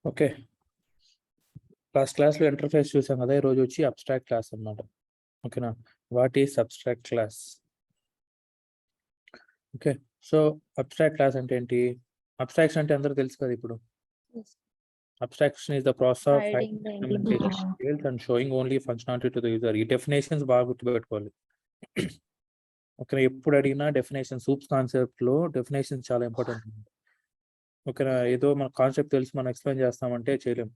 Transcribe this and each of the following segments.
Okay. Last క్లాస్‌లో interface చూసాం కదా! ఈరోజు వచ్చి అబ్స్ట్రాక్ట్ క్లాస్ అన్నమాట. ఓకేనా? What is abstract class? Okay. So, abstract class అంటే ఏంటి? అబ్స్ట్రాక్షన్ అంటే అందరికి తెలుసు కదా ఇప్పుడు. Yes. Abstraction is the process of Hiding hiding the implementation implementation. Details and sowing only functionality to the user. ఈ డెఫినిషన్స్ బాగా గుర్తుపెట్టుకోవాలి. ఓకేనా? ఎప్పుడు అడిగినా డెఫినిషన్ సూప్స్ కాన్సెప్ట్‌లో డెఫినిషన్స్ చాలా ఇంపార్టెంట్. ఓకేనా? ఏదో మన కాన్సెప్ట్ తెలిసి మనం ఎక్స్‌ప్లెయిన్ చేస్తామంటే చేయలేం.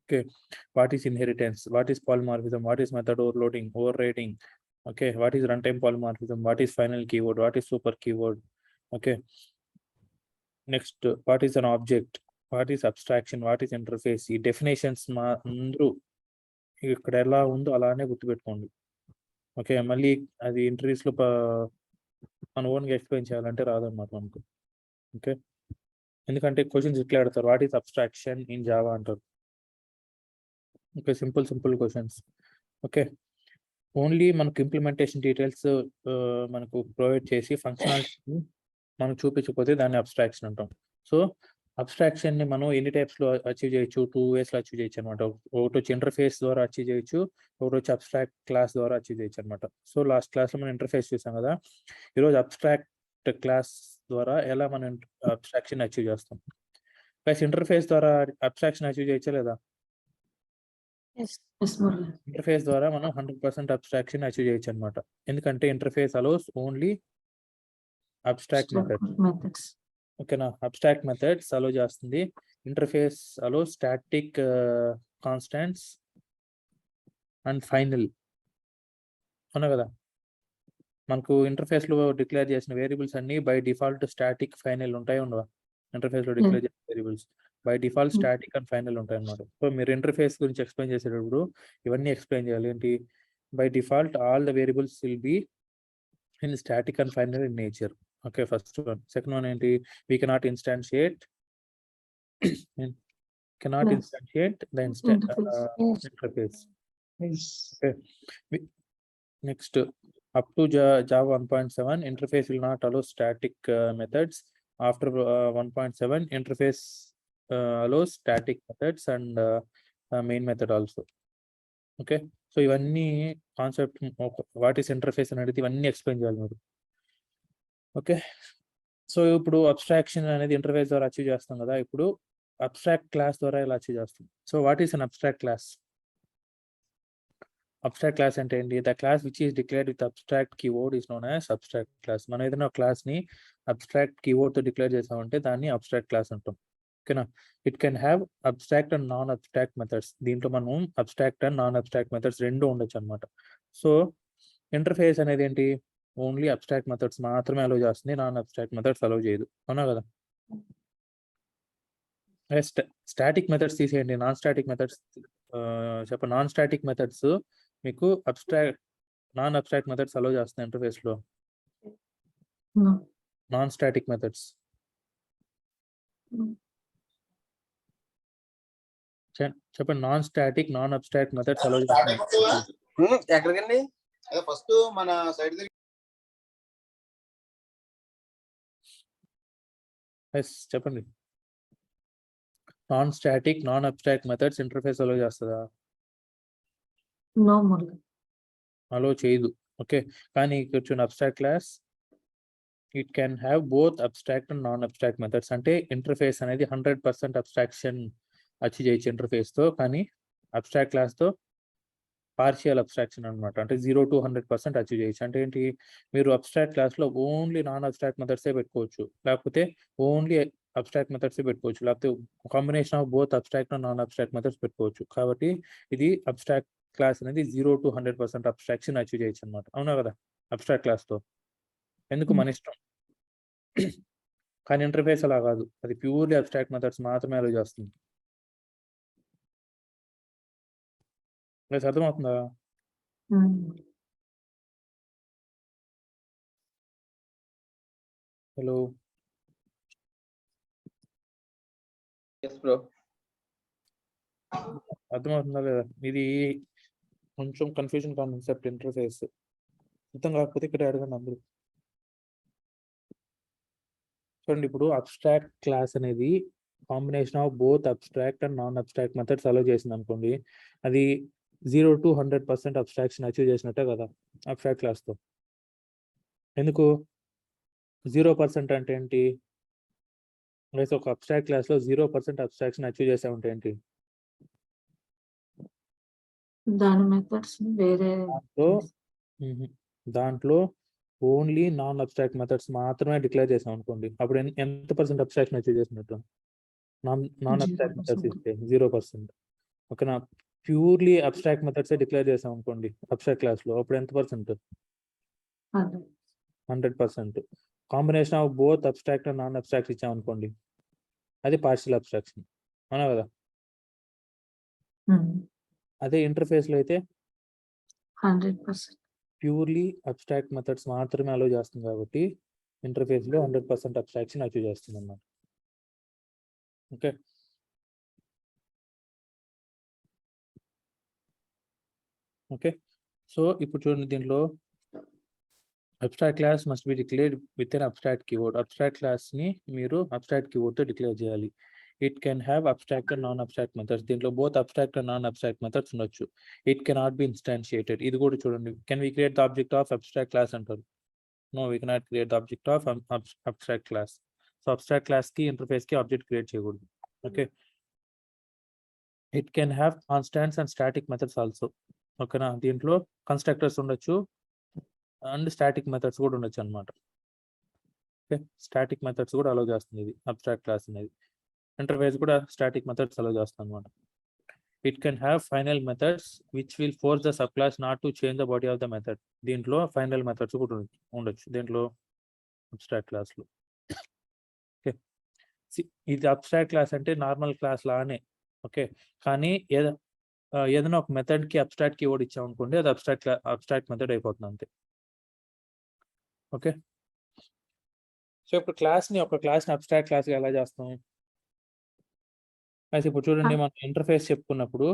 Okay, what is inheritance? What is polymorphism? What is method overloading, overriding? Okay, what is runtime polymorphism? What is final keyword? What is super keyword? Okay, next, what is an object? What is abstraction? What is interface? ఈ definitions మా అందరూ ఇక్కడ ఎలా ఉందో అలానే గుర్తుపెట్టుకోండి. Okay, మళ్ళీ అది ఇంటర్వ్యూస్లో మన ఓన్గా ఎక్స్ప్లెయిన్ చేయాలంటే రాదన్నమాట మనకు. ఓకే, ఎందుకంటే క్వశ్చన్స్ ఇట్లా అడతారు, what is abstraction in Java అంటారు. Okay, simple questions. Okay, only మనకు ఇంప్లిమెంటేషన్ డీటెయిల్స్ మనకు ప్రొవైడ్ చేసి ఫంక్షనాలిటీ మనం చూపించకపోతే దాన్ని అబ్స్ట్రాక్షన్ అంటాం. సో, అబ్స్ట్రాక్షన్‌ని మనం ఎన్ని టైప్స్‌లో అచీవ్ చేయొచ్చు? 2 వేస్‌లో అచీవ్ చేయొచ్చు అనమాట. ఒకటొచ్చి ఇంటర్ఫేస్ ద్వారా అచీవ్ చేయొచ్చు. ఒకటొచ్చి అబ్స్ట్రాక్ట్ క్లాస్ ద్వారా అచీవ్ చేయొచ్చు అనమాట. సో, లాస్ట్ క్లాస్‌లో మనం ఇంటర్ఫేస్ చూసాం కదా! ఈరోజు అబ్స్ట్రాక్ట్ క్లాస్ ద్వారా ఎలా మనం అబ్స్ట్రాక్షన్ అచీవ్ చేస్తాం. ప్లస్ ఇంటర్ఫేస్ ద్వారా అబ్స్ట్రాక్షన్ అచీవ్ చేయొచ్చా లేదా? Yes. Yes, Murali. ఇంటర్ఫేస్ ద్వారా మనం 100% అబ్స్ట్రాక్షన్ అచీవ్ చేయొచ్చు అనమాట. ఎందుకంటే interface allows only abstract Methods. ఓకేనా? అబ్స్ట్రాక్ట్ మెథడ్స్ అలో చేస్తుంది. Interface allow static constants and final. అవునా కదా? మనకు ఇంటర్ఫేస్‌లో డిక్లేర్ చేసిన వేరియబుల్స్ అన్నీ బై డిఫాల్ట్ స్టాటిక్, ఫైనల్ ఉంటాయా ఉండవా? ఇంటర్ఫేస్‌లో డిక్లేర్ చేసిన variables by default static and final ఉంటాయన్నమాట. సో, మీరు ఇంటర్ఫేస్ గురించి ఎక్స్‌ప్లెయిన్ చేసేటప్పుడు ఇవన్నీ ఎక్స్‌ప్లెయిన్ చేయాలి. ఏంటి? By default all the variables will be in static and final in nature. Okay, first one. Second one ఏంటి? We cannot instantiate the interface. Okay. Next, up to Java 1.7 interface will not allow static methods. After 1.7 interface allows static methods and main method also. Okay, so ఇవన్నీ concept what is interface అనేది ఇవన్నీ explain చేయాలి మీరు. Okay, so ఇప్పుడు abstraction అనేది interface ద్వారా achieve చేస్తాం కదా. ఇప్పుడు అబ్స్ట్రాక్ట్ క్లాస్ ద్వారా ఎలా అచీవ్ చేస్తాం? So what is an abstract class? Abstract class అంటే ఏంటి? The class which is declared with abstract keyword is known as abstract class. మనం ఏదైనా క్లాస్‌ని అబ్స్ట్రాక్ట్ కీవర్డ్‌తో డిక్లేర్ చేసామంటే దాన్ని అబ్స్ట్రాక్ట్ క్లాస్ అంటాం. ఓకేనా? It can have abstract and non abstract methods. దీంట్లో మనం abstract and non abstract methods 2 ఉండొచ్చనమాట. సో, ఇంటర్ఫేస్ అనేది ఏంటి? ఓన్లీ అబ్స్ట్రాక్ట్ మెథడ్స్ మాత్రమే అలౌ చేస్తుంది. నాన్ అబ్స్ట్రాక్ట్ మెథడ్స్ అలౌ చేయదు. అవునా కదా? స్టాటిక్ మెథడ్స్ తీసేయండి. నాన్ స్టాటిక్ మెథడ్స్ చెప్పండి. నాన్ స్టాటిక్ మెథడ్స్ మీకు నాన్ అబ్స్ట్రాక్ట్ మెథడ్స్ అలౌ చేస్తున్నాయి ఇంటర్ఫేస్‌లో. No. Non static methods. చెప్పండి. Non static, non abstract methods allow చేస్తున్నాయి. ఎక్కడికండి? ఫస్ట్ మన సైడ్ చెప్పండి. Non static, non abstract methods interface allow చేస్తదా? No, Murali. అలౌ చేయదు. ఓకే, కానీ ఇక్కడ చూడండి abstract class it can have both abstract and non abstract methods. అంటే ఇంటర్ఫేస్ అనేది 100% అబ్స్ట్రాక్షన్ అచీవ్ చేయొచ్చు ఇంటర్ఫేస్‌తో. కానీ అబ్స్ట్రాక్ట్ క్లాస్‌తో పార్షియల్ అబ్స్ట్రాక్షన్ అనమాట. అంటే 0-100% అచీవ్ చేయొచ్చు. అంటే ఏంటి? మీరు అబ్స్ట్రాక్ట్ క్లాస్‌లో ఓన్లీ నాన్ అబ్స్ట్రాక్ట్ మెథడ్సే పెట్టుకోవచ్చు. లేకపోతే ఓన్లీ అబ్స్ట్రాక్ట్ మెథడ్సే పెట్టుకోవచ్చు. లేకపోతే combination of both abstract and non abstract methods పెట్టుకోవచ్చు. కాబట్టి ఇది అబ్స్ట్రాక్ట్ క్లాస్ అనేది 0-100% అబ్స్ట్రాక్షన్ అచీవ్ చేయొచ్చు అనమాట. అవునా కదా? అబ్స్ట్రాక్ట్ క్లాస్‌తో. ఎందుకు మన ఇష్టం. కానీ ఇంటర్ఫేస్ అలా కాదు. అది ప్యూర్‌లీ అబ్స్ట్రాక్ట్ మెథడ్స్ మాత్రమే అలౌ చేస్తుంది. గైస్ అర్థమవుతుందా? హలో. yes bro. అర్థమవుతుందా లేదా? ఇది కొంచెం కన్ఫ్యూజన్ కాన్సెప్ట్ ఇంటర్ఫేస్. అర్థం కాకపోతే ఇక్కడ అడగండి అందరూ. చూడండి, ఇప్పుడు అబ్స్ట్రాక్ట్ క్లాస్ అనేది combination of both abstract and non abstract methods allow చేసింది అనుకోండి, అది 0 to 100% అబ్స్ట్రాక్షన్ అచీవ్ చేసినట్టే కదా అబ్స్ట్రాక్ట్ క్లాస్తో. ఎందుకు 0% అంటే ఏంటి? ఒక అబ్స్ట్రాక్ట్ క్లాస్లో 0% అబ్స్ట్రాక్షన్ అచీవ్ చేసామంటే ఏంటి? దాని మెథడ్స్ వేరే దాంట్లో ఓన్లీ నాన్ అబ్స్ట్రాక్ట్ మెథడ్స్ మాత్రమే డిక్లేర్ చేసాం అనుకోండి, అప్పుడు ఎంత పర్సెంట్ అబ్స్ట్రాక్షన్ అచీవ్ చేసినట్టు? Non abstract methods 0%. ఇస్తే 0%. ఓకేనా? ప్యూర్లీ అబ్స్ట్రాక్ట్ మెథడ్స్ డిక్లేర్ చేసాం అనుకోండి అబ్స్ట్రాక్ట్ క్లాస్లో, అప్పుడు ఎంత percent? 100%. Combination of both abstract and non abstract ఇచ్చాం అనుకోండి, అది పార్షియల్ అబ్స్ట్రాక్షన్, అవునా కదా? అదే ఇంటర్ఫేస్లో అయితే 100%. ప్యూర్లీ అబ్స్ట్రాక్ట్ మెథడ్స్ మాత్రమే అలో చేస్తుంది కాబట్టి ఇంటర్ఫేస్లో 100% అబ్స్ట్రాక్షన్ అచీవ్ చేస్తుంది అన్నమాట. Okay, okay. సో ఇప్పుడు చూడండి, దీంట్లో abstract class must be declared with an abstract keyword. Abstract క్లాస్ని మీరు అబ్స్ట్రాక్ట్ కీవర్డ్తో డిక్లేర్ చేయాలి. It can have abstract and non abstract methods. దీంట్లో both abstract and non abstract methods ఉండొచ్చు. It cannot be instantiated. ఇది కూడా చూడండి, can we create the object of abstract class అంటారు. No, we cannot create the object of abstract class. So abstract క్లాస్కి ఇంటర్ఫేస్కి object create చేయకూడదు. Okay, it can have constants and static methods also. ఓకేనా? దీంట్లో constructors ఉండొచ్చు and static methods కూడా ఉండొచ్చు అనమాట. ఓకే, స్టాటిక్ మెథడ్స్ కూడా అలో చేస్తుంది ఇది అబ్స్ట్రాక్ట్ క్లాస్ అనేది. ఇంటర్ఫేస్ కూడా స్టాటిక్ మెథడ్స్ అలో చేస్తుంది అనమాట. It can have final methods which will force the sub class not to change the body of the method. దీంట్లో ఫైనల్ మెథడ్స్ కూడా ఉండొచ్చు దీంట్లో అబ్స్ట్రాక్ట్ క్లాస్లో. ఓకే, ఇది అబ్స్ట్రాక్ట్ క్లాస్ అంటే నార్మల్ క్లాస్ లానే. ఓకే, కానీ ఏదైనా ఒక మెథడ్కి అబ్స్ట్రాక్ట్ కీవర్డ్ ఇచ్చాం అనుకోండి, అది అబ్స్ట్రాక్ట్ మెథడ్ అయిపోతుంది అంతే. ఓకే, సో ఇప్పుడు ఒక క్లాస్ని అబ్స్ట్రాక్ట్ క్లాస్గా ఎలా చేస్తాం? అయితే ఇప్పుడు చూడండి, మనం ఇంటర్ఫేస్ చెప్పుకున్నప్పుడు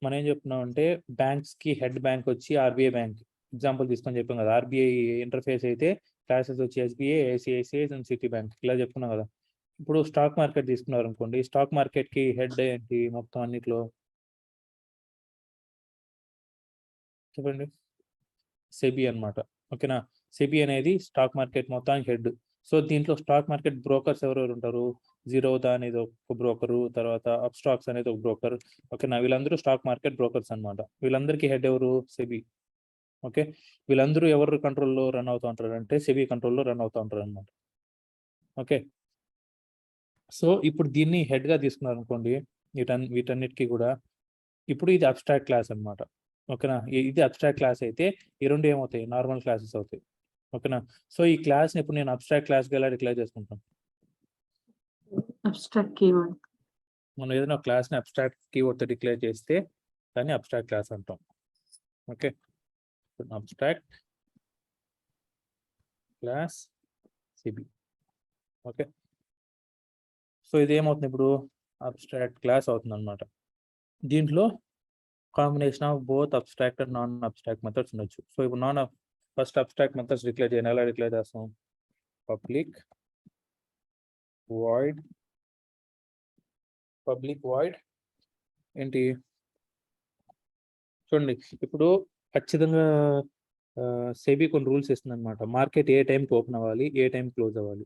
మనం ఏం చెప్తున్నాం అంటే బ్యాంక్స్కి హెడ్ బ్యాంక్ వచ్చి ఆర్బీఐ బ్యాంక్ ఎగ్జాంపుల్ తీసుకొని చెప్పాం కదా. ఆర్బీఐ ఇంటర్ఫేస్ అయితే క్లాసెస్ వచ్చి SBI, ICICI and city bank ఇలా చెప్పుకున్నాం కదా. ఇప్పుడు స్టాక్ మార్కెట్ తీసుకున్నారు అనుకోండి, స్టాక్ మార్కెట్కి హెడ్ ఏంటి మొత్తం అన్నిట్లో? చెప్పండి. సెబీ అన్నమాట. ఓకేనా? సెబీ అనేది స్టాక్ మార్కెట్ మొత్తానికి హెడ్. సో దీంట్లో స్టాక్ మార్కెట్ బ్రోకర్స్ ఎవరెవరు ఉంటారు? జీరోదా అనేది ఒక బ్రోకరు, తర్వాత అప్స్టాక్స్ అనేది ఒక బ్రోకర్. ఓకేనా? వీళ్ళందరూ స్టాక్ మార్కెట్ బ్రోకర్స్ అనమాట. వీళ్ళందరికీ హెడ్ ఎవరు? సెబీ. ఓకే, వీళ్ళందరూ ఎవరు కంట్రోల్లో రన్ అవుతూ ఉంటారు అంటే సెబీ కంట్రోల్లో రన్ అవుతూ ఉంటారు అనమాట. ఓకే, సో ఇప్పుడు దీన్ని హెడ్గా తీసుకున్నారు అనుకోండి వీటన్నిటికీ కూడా, ఇప్పుడు ఇది అబ్స్ట్రాక్ట్ క్లాస్ అనమాట. ఓకేనా? ఇది అబ్స్ట్రాక్ట్ క్లాస్ అయితే ఈ రెండు ఏమవుతాయి? నార్మల్ క్లాసెస్ అవుతాయి. ఓకేనా? సో ఈ క్లాస్ని ఇప్పుడు నేను అబ్స్ట్రాక్ట్ క్లాస్గా ఎలా డిక్లేర్ చేసుకుంటాను? Abstract keyword. మనం ఏదైనా క్లాస్ని అబ్స్ట్రాక్ట్ కీవర్డ్తో డిక్లేర్ చేస్తే దాన్ని అబ్స్ట్రాక్ట్ క్లాస్ అంటాం. Okay, abstract class CB. Okay, so ఇది ఏమవుతుంది ఇప్పుడు? అబ్స్ట్రాక్ట్ క్లాస్ అవుతుంది అనమాట. దీంట్లో combination of both abstract and non abstract methods ఉండొచ్చు. సో ఇప్పుడు ఫస్ట్ అబ్స్ట్రాక్ట్ మెథడ్స్ డిక్లేర్ చేయాలి. ఎలా డిక్లేర్ చేస్తాం? పబ్లిక్ వాయిడ్ ఏంటి చూడండి, ఇప్పుడు ఖచ్చితంగా సెబీ కొన్ని రూల్స్ ఇస్తుంది అనమాట. మార్కెట్ ఏ టైంకి ఓపెన్ అవ్వాలి, ఏ టైం క్లోజ్ అవ్వాలి.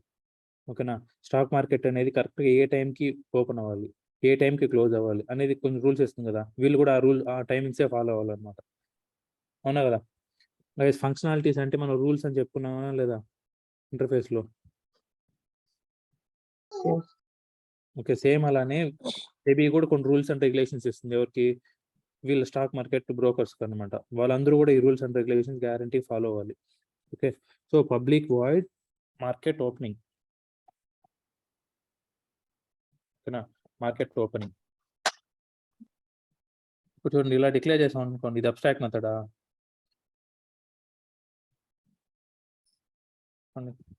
ఓకేనా? స్టాక్ మార్కెట్ అనేది కరెక్ట్గా ఏ టైంకి ఓపెన్ అవ్వాలి, ఏ టైంకి క్లోజ్ అవ్వాలి అనేది కొన్ని రూల్స్ ఇస్తుంది కదా. వీళ్ళు కూడా ఆ టైమింగ్సే ఫాలో అవ్వాలన్నమాట. అవునా కదా? ఫంక్షనాలిటీస్ అంటే మనం రూల్స్ అని చెప్పుకున్నామా లేదా ఇంటర్ఫేస్లో? ఓకే, సేమ్ అలానే సెబీ కూడా కొన్ని రూల్స్ అండ్ రెగ్యులేషన్స్ ఇస్తుంది. ఎవరికి? వీళ్ళ స్టాక్ మార్కెట్ బ్రోకర్స్ అనమాట. వాళ్ళందరూ కూడా ఈ rules and regulations guarantee follow అవ్వాలి. Okay, so public void market opening. ఓకేనా? మార్కెట్ ఓపెనింగ్ ఇప్పుడు చూడండి, ఇలా డిక్లేర్ చేసాం అనుకోండి, ఇది అబ్స్ట్రాక్ట్ మెథడా?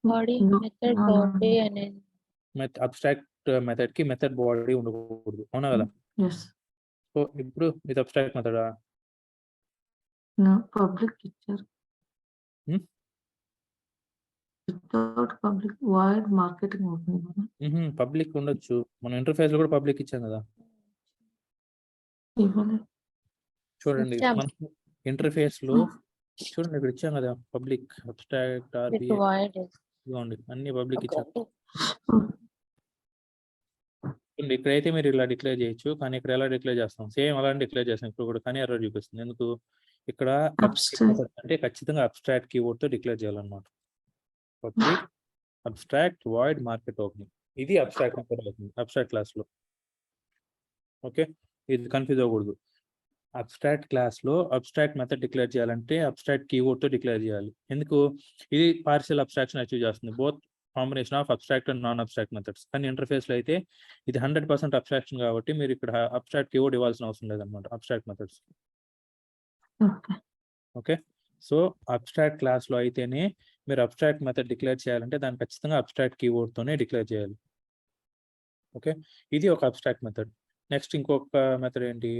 బాడీ మెథడ్ బాడీ అనేది అబ్స్ట్రాక్ట్ మెథడ్ కి మెథడ్ బాడీ ఉండకూడదు, అవునా కదా? సో ఇప్పుడు ఇది అబ్స్ట్రాక్ట్ మెథడా? పబ్లిక్ ఇచ్చారు. వితౌట్ పబ్లిక్ వైడ్ మార్కెటింగ్ అవుతుంది కదా. పబ్లిక్ ఉండొచ్చు. మనం ఇంటర్ఫేస్ లో కూడా పబ్లిక్ ఇచ్చాం కదా. ఇవ్వలేదు. చూడండి ఇచ్చాం. మనం ఇంటర్ఫేస్ లో చూడండి ఇక్కడ ఇచ్చాం కదా పబ్లిక్ అబ్స్ట్రాక్ట్ ఆర్బి Required. ఇదిగోండి అన్ని పబ్లిక్ ఇచ్చాం. Okay. చూడండి ఇక్కడైతే మీరు ఇలా డిక్లేర్ చేయొచ్చు, కానీ ఇక్కడ ఎలా డిక్లేర్ చేస్తాం? సేమ్ అలానే డిక్లేర్ చేస్తాం ఇప్పుడు కూడా, కానీ ఎర్రర్ చూపిస్తుంది. ఎందుకు? ఇక్కడ Abstract. అంటే ఖచ్చితంగా అబ్స్ట్రాక్ట్ కీవర్డ్ తో డిక్లేర్ చేయాలన్నమాట. Public abstract void market opening, ఇది అబ్స్ట్రాక్ట్ మెథడ్ అవుతుంది అబ్స్ట్రాక్ట్ క్లాస్ లో. ఓకే, ఇది కన్ఫ్యూజ్ అవ్వకూడదు. అబ్స్ట్రాక్ట్ క్లాస్ లో అబ్స్ట్రాక్ట్ మెథడ్ డిక్లేర్ చేయాలంటే అబ్స్ట్రాక్ట్ కీవర్డ్ తో డిక్లేర్ చేయాలి. ఎందుకు? ఇది పార్షియల్ అబ్స్ట్రాక్షన్ అచీవ్ చేస్తుంది, both combination of abstract and non abstract methods. కానీ ఇంటర్ఫేస్ లో అయితే ఇది 100% అబ్స్ట్రాక్షన్ కాబట్టి మీరు ఇక్కడ అబ్స్ట్రాక్ట్ కీవర్డ్ ఇవ్వాల్సిన అవసరం లేదన్నమాట abstract methods. Okay. Okay, so abstract class లో అయితేనే మీరు అబ్స్ట్రాక్ట్ మెథడ్ డిక్లేర్ చేయాలంటే దాన్ని ఖచ్చితంగా అబ్స్ట్రాక్ట్ కీవర్డ్ తోనే డిక్లేర్ చేయాలి. ఓకే, ఇది ఒక అబ్స్ట్రాక్ట్ మెథడ్. నెక్స్ట్ ఇంకొక మెథడ్ ఏంటి?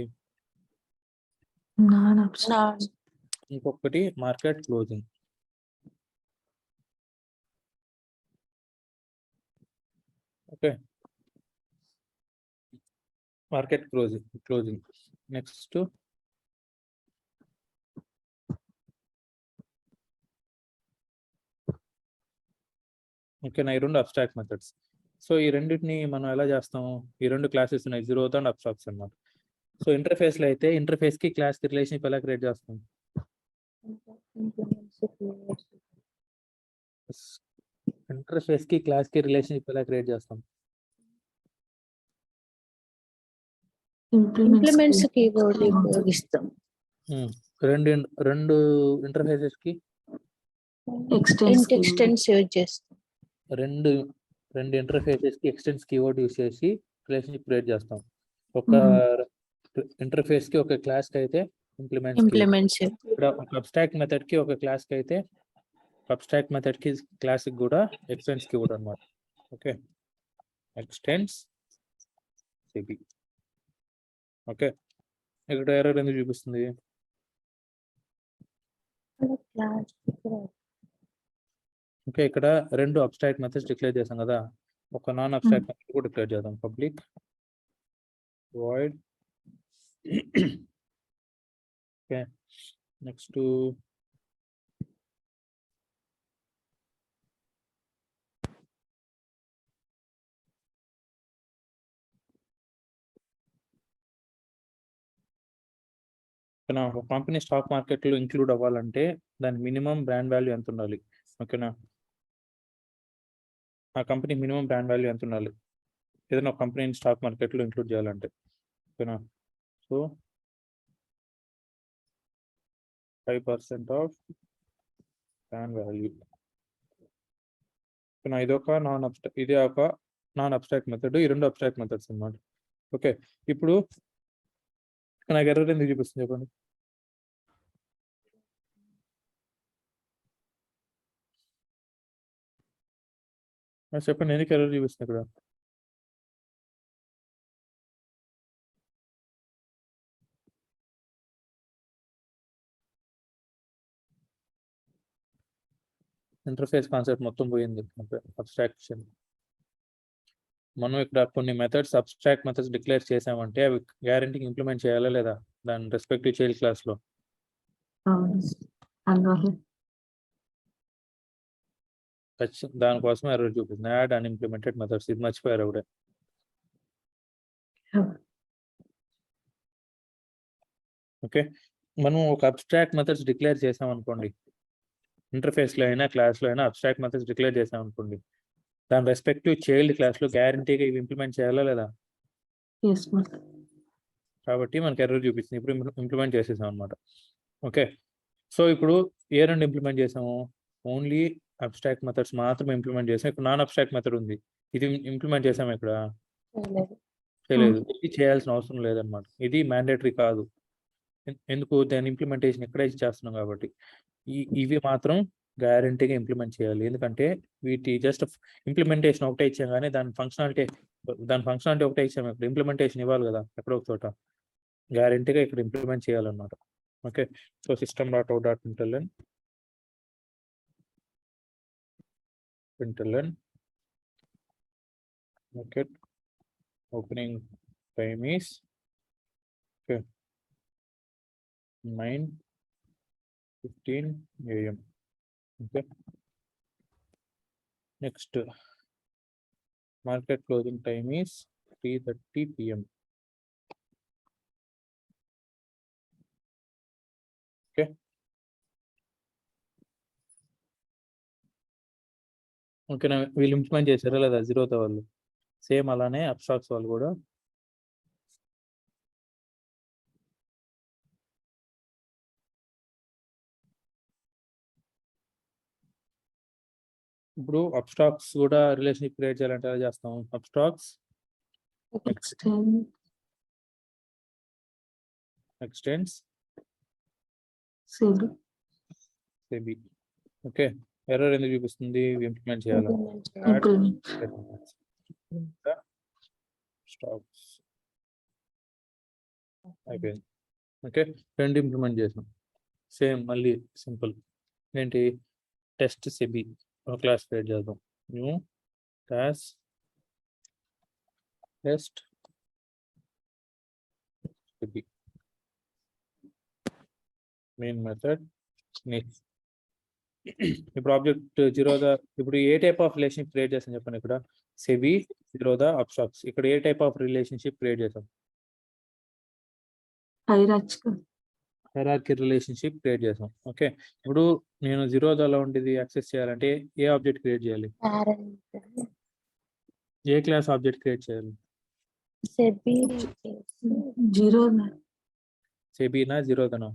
Non abstract. ఇంకొకటి market closing. Okay, market closing. Next ఓకేనా, ఈ రెండు అబ్స్ట్రాక్ట్ మెథడ్స్. సో ఈ రెండింటిని మనం ఎలా చేస్తాం? ఈ రెండు క్లాసెస్ ఉన్నాయి, జీరోత్ అండ్ అబ్స్ట్రాక్ట్స్ అన్నమాట. సో ఇంటర్ఫేస్ లో అయితే ఇంటర్ఫేస్ కి క్లాస్ కి రిలేషన్షిప్ ఎలా క్రియేట్ చేస్తాం? ఇంటర్ఫేస్ కి క్లాస్ కి రిలేషన్షిప్ ఎలా క్రియేట్ చేస్తాం? ఇంప్లిమెంట్స్ కీవర్డ్ ఉపయోగిస్తాం. రెండు ఇంటర్ఫేసెస్ కి ఎక్స్టెన్స్ యూజ్ చేస్తాం. రెండు ఇంటర్ఫేసెస్ కి ఎక్స్టెన్స్ కీవర్డ్ యూజ్ చేసి రిలేషన్షిప్ క్రియేట్ చేస్తాం. ఒక ఇంటర్ఫేస్ కి ఒక క్లాస్ కి అయితే ఇంప్లిమెంట్స్ ఇక్కడ ఒక అబ్స్ట్రాక్ట్ మెథడ్ కి ఒక క్లాస్ కి అయితే అబ్స్ట్రాక్ట్ మెథడ్ కి క్లాస్ కి కూడా ఎక్స్టెన్స్ కీవర్డ్ అన్నమాట. Okay, extends CB. ఓకే, ఇక్కడ ఎర్రర్ ఎందుకు చూపిస్తుంది? ఓకే, ఇక్కడ రెండు అబ్స్ట్రాక్ట్ మెథడ్స్ డిక్లేర్ చేసాం కదా, ఒక నాన్ అబ్స్ట్రాక్ట్ మెథడ్ కూడా డిక్లేర్ చేద్దాం. Public void. ఓకే, నెక్స్ట్ ఒక కంపెనీ స్టాక్ మార్కెట్ లో ఇంక్లూడ్ అవ్వాలంటే దాని మినిమం బ్రాండ్ వాల్యూ ఎంత ఉండాలి? ఓకేనా, ఆ కంపెనీ మినిమం బ్రాండ్ వాల్యూ ఎంత ఉండాలి ఏదైనా ఒక కంపెనీని స్టాక్ మార్కెట్ లో ఇంక్లూడ్ చేయాలంటే? ఓకేనా, సో 5% ఆఫ్ బ్రాండ్ వాల్యూ. ఇది ఒక నాన్ అబ్స్ట్రాక్ట్ మెథడ్, ఈ రెండు అబ్స్ట్రాక్ట్ మెథడ్స్ అన్నమాట. ఓకే, ఇప్పుడు నాకు ఎర్రర్ ఎందుకు చూపిస్తుంది చెప్పండి? చెప్పండి ఎందుకు ఎర్రర్ చూపిస్తుంది ఇక్కడ? ఇంటర్ఫేస్ కాన్సెప్ట్ మొత్తం పోయింది. అబ్స్ట్రాక్షన్ మనం ఇక్కడ కొన్ని మెథడ్స్ అబ్స్ట్రాక్ట్ మెథడ్స్ డిక్లేర్ చేసామంటే అవి గ్యారెంటీకి ఇంప్లిమెంట్ చేయాలా లేదా దాని రెస్పెక్టివ్ చైల్డ్ క్లాస్ లో? దానికోసం ఎర్రర్ చూపిస్తుంది, యాడ్ అన్ఇంప్లిమెంటెడ్ మెథడ్స్. ఇది మర్చిపోయారు ఒకటే. ఓకే, మనం ఒక అబ్స్ట్రాక్ట్ మెథడ్స్ డిక్లేర్ చేసాం అనుకోండి, ఇంటర్ఫేస్ లో అయినా క్లాస్ లో అయినా అబ్స్ట్రాక్ట్ మెథడ్స్ డిక్లేర్ చేసాం అనుకోండి, దాని రెస్పెక్టివ్ చైల్డ్ క్లాస్ లో గ్యారెంటీగా ఇవి ఇంప్లిమెంట్ చేయాలా లేదా? కాబట్టి మనకి ఎర్రర్ చూపిస్తుంది. ఇప్పుడు ఇంప్లిమెంట్ చేసేసాం అనమాట. ఓకే, సో ఇప్పుడు ఏ రెండు ఇంప్లిమెంట్ చేసాము? ఓన్లీ అబ్స్ట్రాక్ట్ మెథడ్స్ మాత్రమే ఇంప్లిమెంట్ చేసాం. ఇక్కడ నాన్ అబ్స్ట్రాక్ట్ మెథడ్ ఉంది, ఇది ఇంప్లిమెంట్ చేసాం. ఇక్కడ చేయలేదు, ఇది చేయాల్సిన అవసరం లేదనమాట. ఇది మ్యాండేటరీ కాదు. ఎందుకు? దాని ఇంప్లిమెంటేషన్ ఇక్కడే చేస్తున్నాం కాబట్టి. ఇవి మాత్రం గ్యారెంటీగా ఇంప్లిమెంట్ చేయాలి, ఎందుకంటే వీటి జస్ట్ ఇంప్లిమెంటేషన్ ఒకటే ఇచ్చాం కానీ దాని ఫంక్షనాలిటీ ఒకటే ఇచ్చాము. ఇక్కడ ఇంప్లిమెంటేషన్ ఇవ్వాలి కదా ఎక్కడో ఒక చోట, గ్యారెంటీగా ఇక్కడ ఇంప్లిమెంట్ చేయాలన్నమాట. Okay, so system.out.println println market opening time is 9:15 AM. Okay. Next, market closing time is 3:30 PM. Okay. ఓకేనా, వీళ్ళు ఇంప్లిమెంట్ చేశారా లేదా జీరోతో వాళ్ళు? సేమ్ అలానే అబ్స్ట్రాక్ట్స్ వాళ్ళు కూడా ఇప్పుడు అబ్స్ట్రాక్ట్స్ కూడా రిలేషన్షిప్ క్రియేట్ చేయాలంటే ఎలా చేస్తాం? Abstracts extends CB. Okay, error ఎందుకు చూపిస్తుంది? ఇంప్లిమెంట్ చేయాలి. స్టాక్స్ అయిపోయింది. ఓకే, రెండు ఇంప్లిమెంట్ చేసాం. సేమ్ మళ్ళీ సింపుల్ ఏంటి? టెస్ట్ సెబీ ఒక క్లాస్ క్రియేట్ చేద్దాం. New class test SEBI main method next. ఇప్పుడు ఆబ్జెక్ట్ జీరోదా, ఇప్పుడు ఏ టైప్ ఆఫ్ రిలేషన్షిప్ క్రియేట్ చేస్తాం చెప్పండి. ఇక్కడ సెబీ జీరోదా అబ్స్ట్రాక్ట్స్. ఇక్కడ ఏ టైప్ ఆఫ్ రిలేషన్షిప్ క్రియేట్ చేస్తాం? హైరార్కీ రిలేషన్షిప్ క్రియేట్ చేసాం. ఓకే, ఇప్పుడు నేను జీరోదాలో ఉండేది యాక్సెస్ చేయాలంటే ఏ ఆబ్జెక్ట్ క్రియేట్ చేయాలి? ఏ క్లాస్ ఆబ్జెక్ట్ క్రియేట్ చేయాలి? సెబీనా జీరోదానా?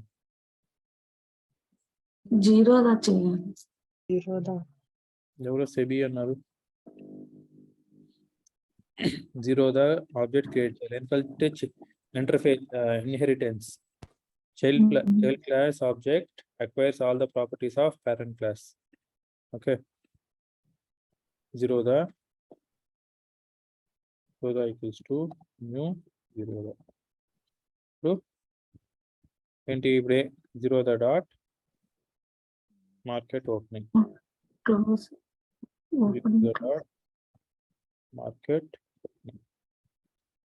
జీరోదా చేయాలి. ఎవరో సెబీ అన్నారు. జీరోదా ఆబ్జెక్ట్ క్రియేట్ చేయాలి. ఎందుకంటే interface inheritance. Child class object acquires all the properties of parent class. Okay. Zeroda equals to new zeroda. So, integrate zeroda dot market opening. Zeroda dot market.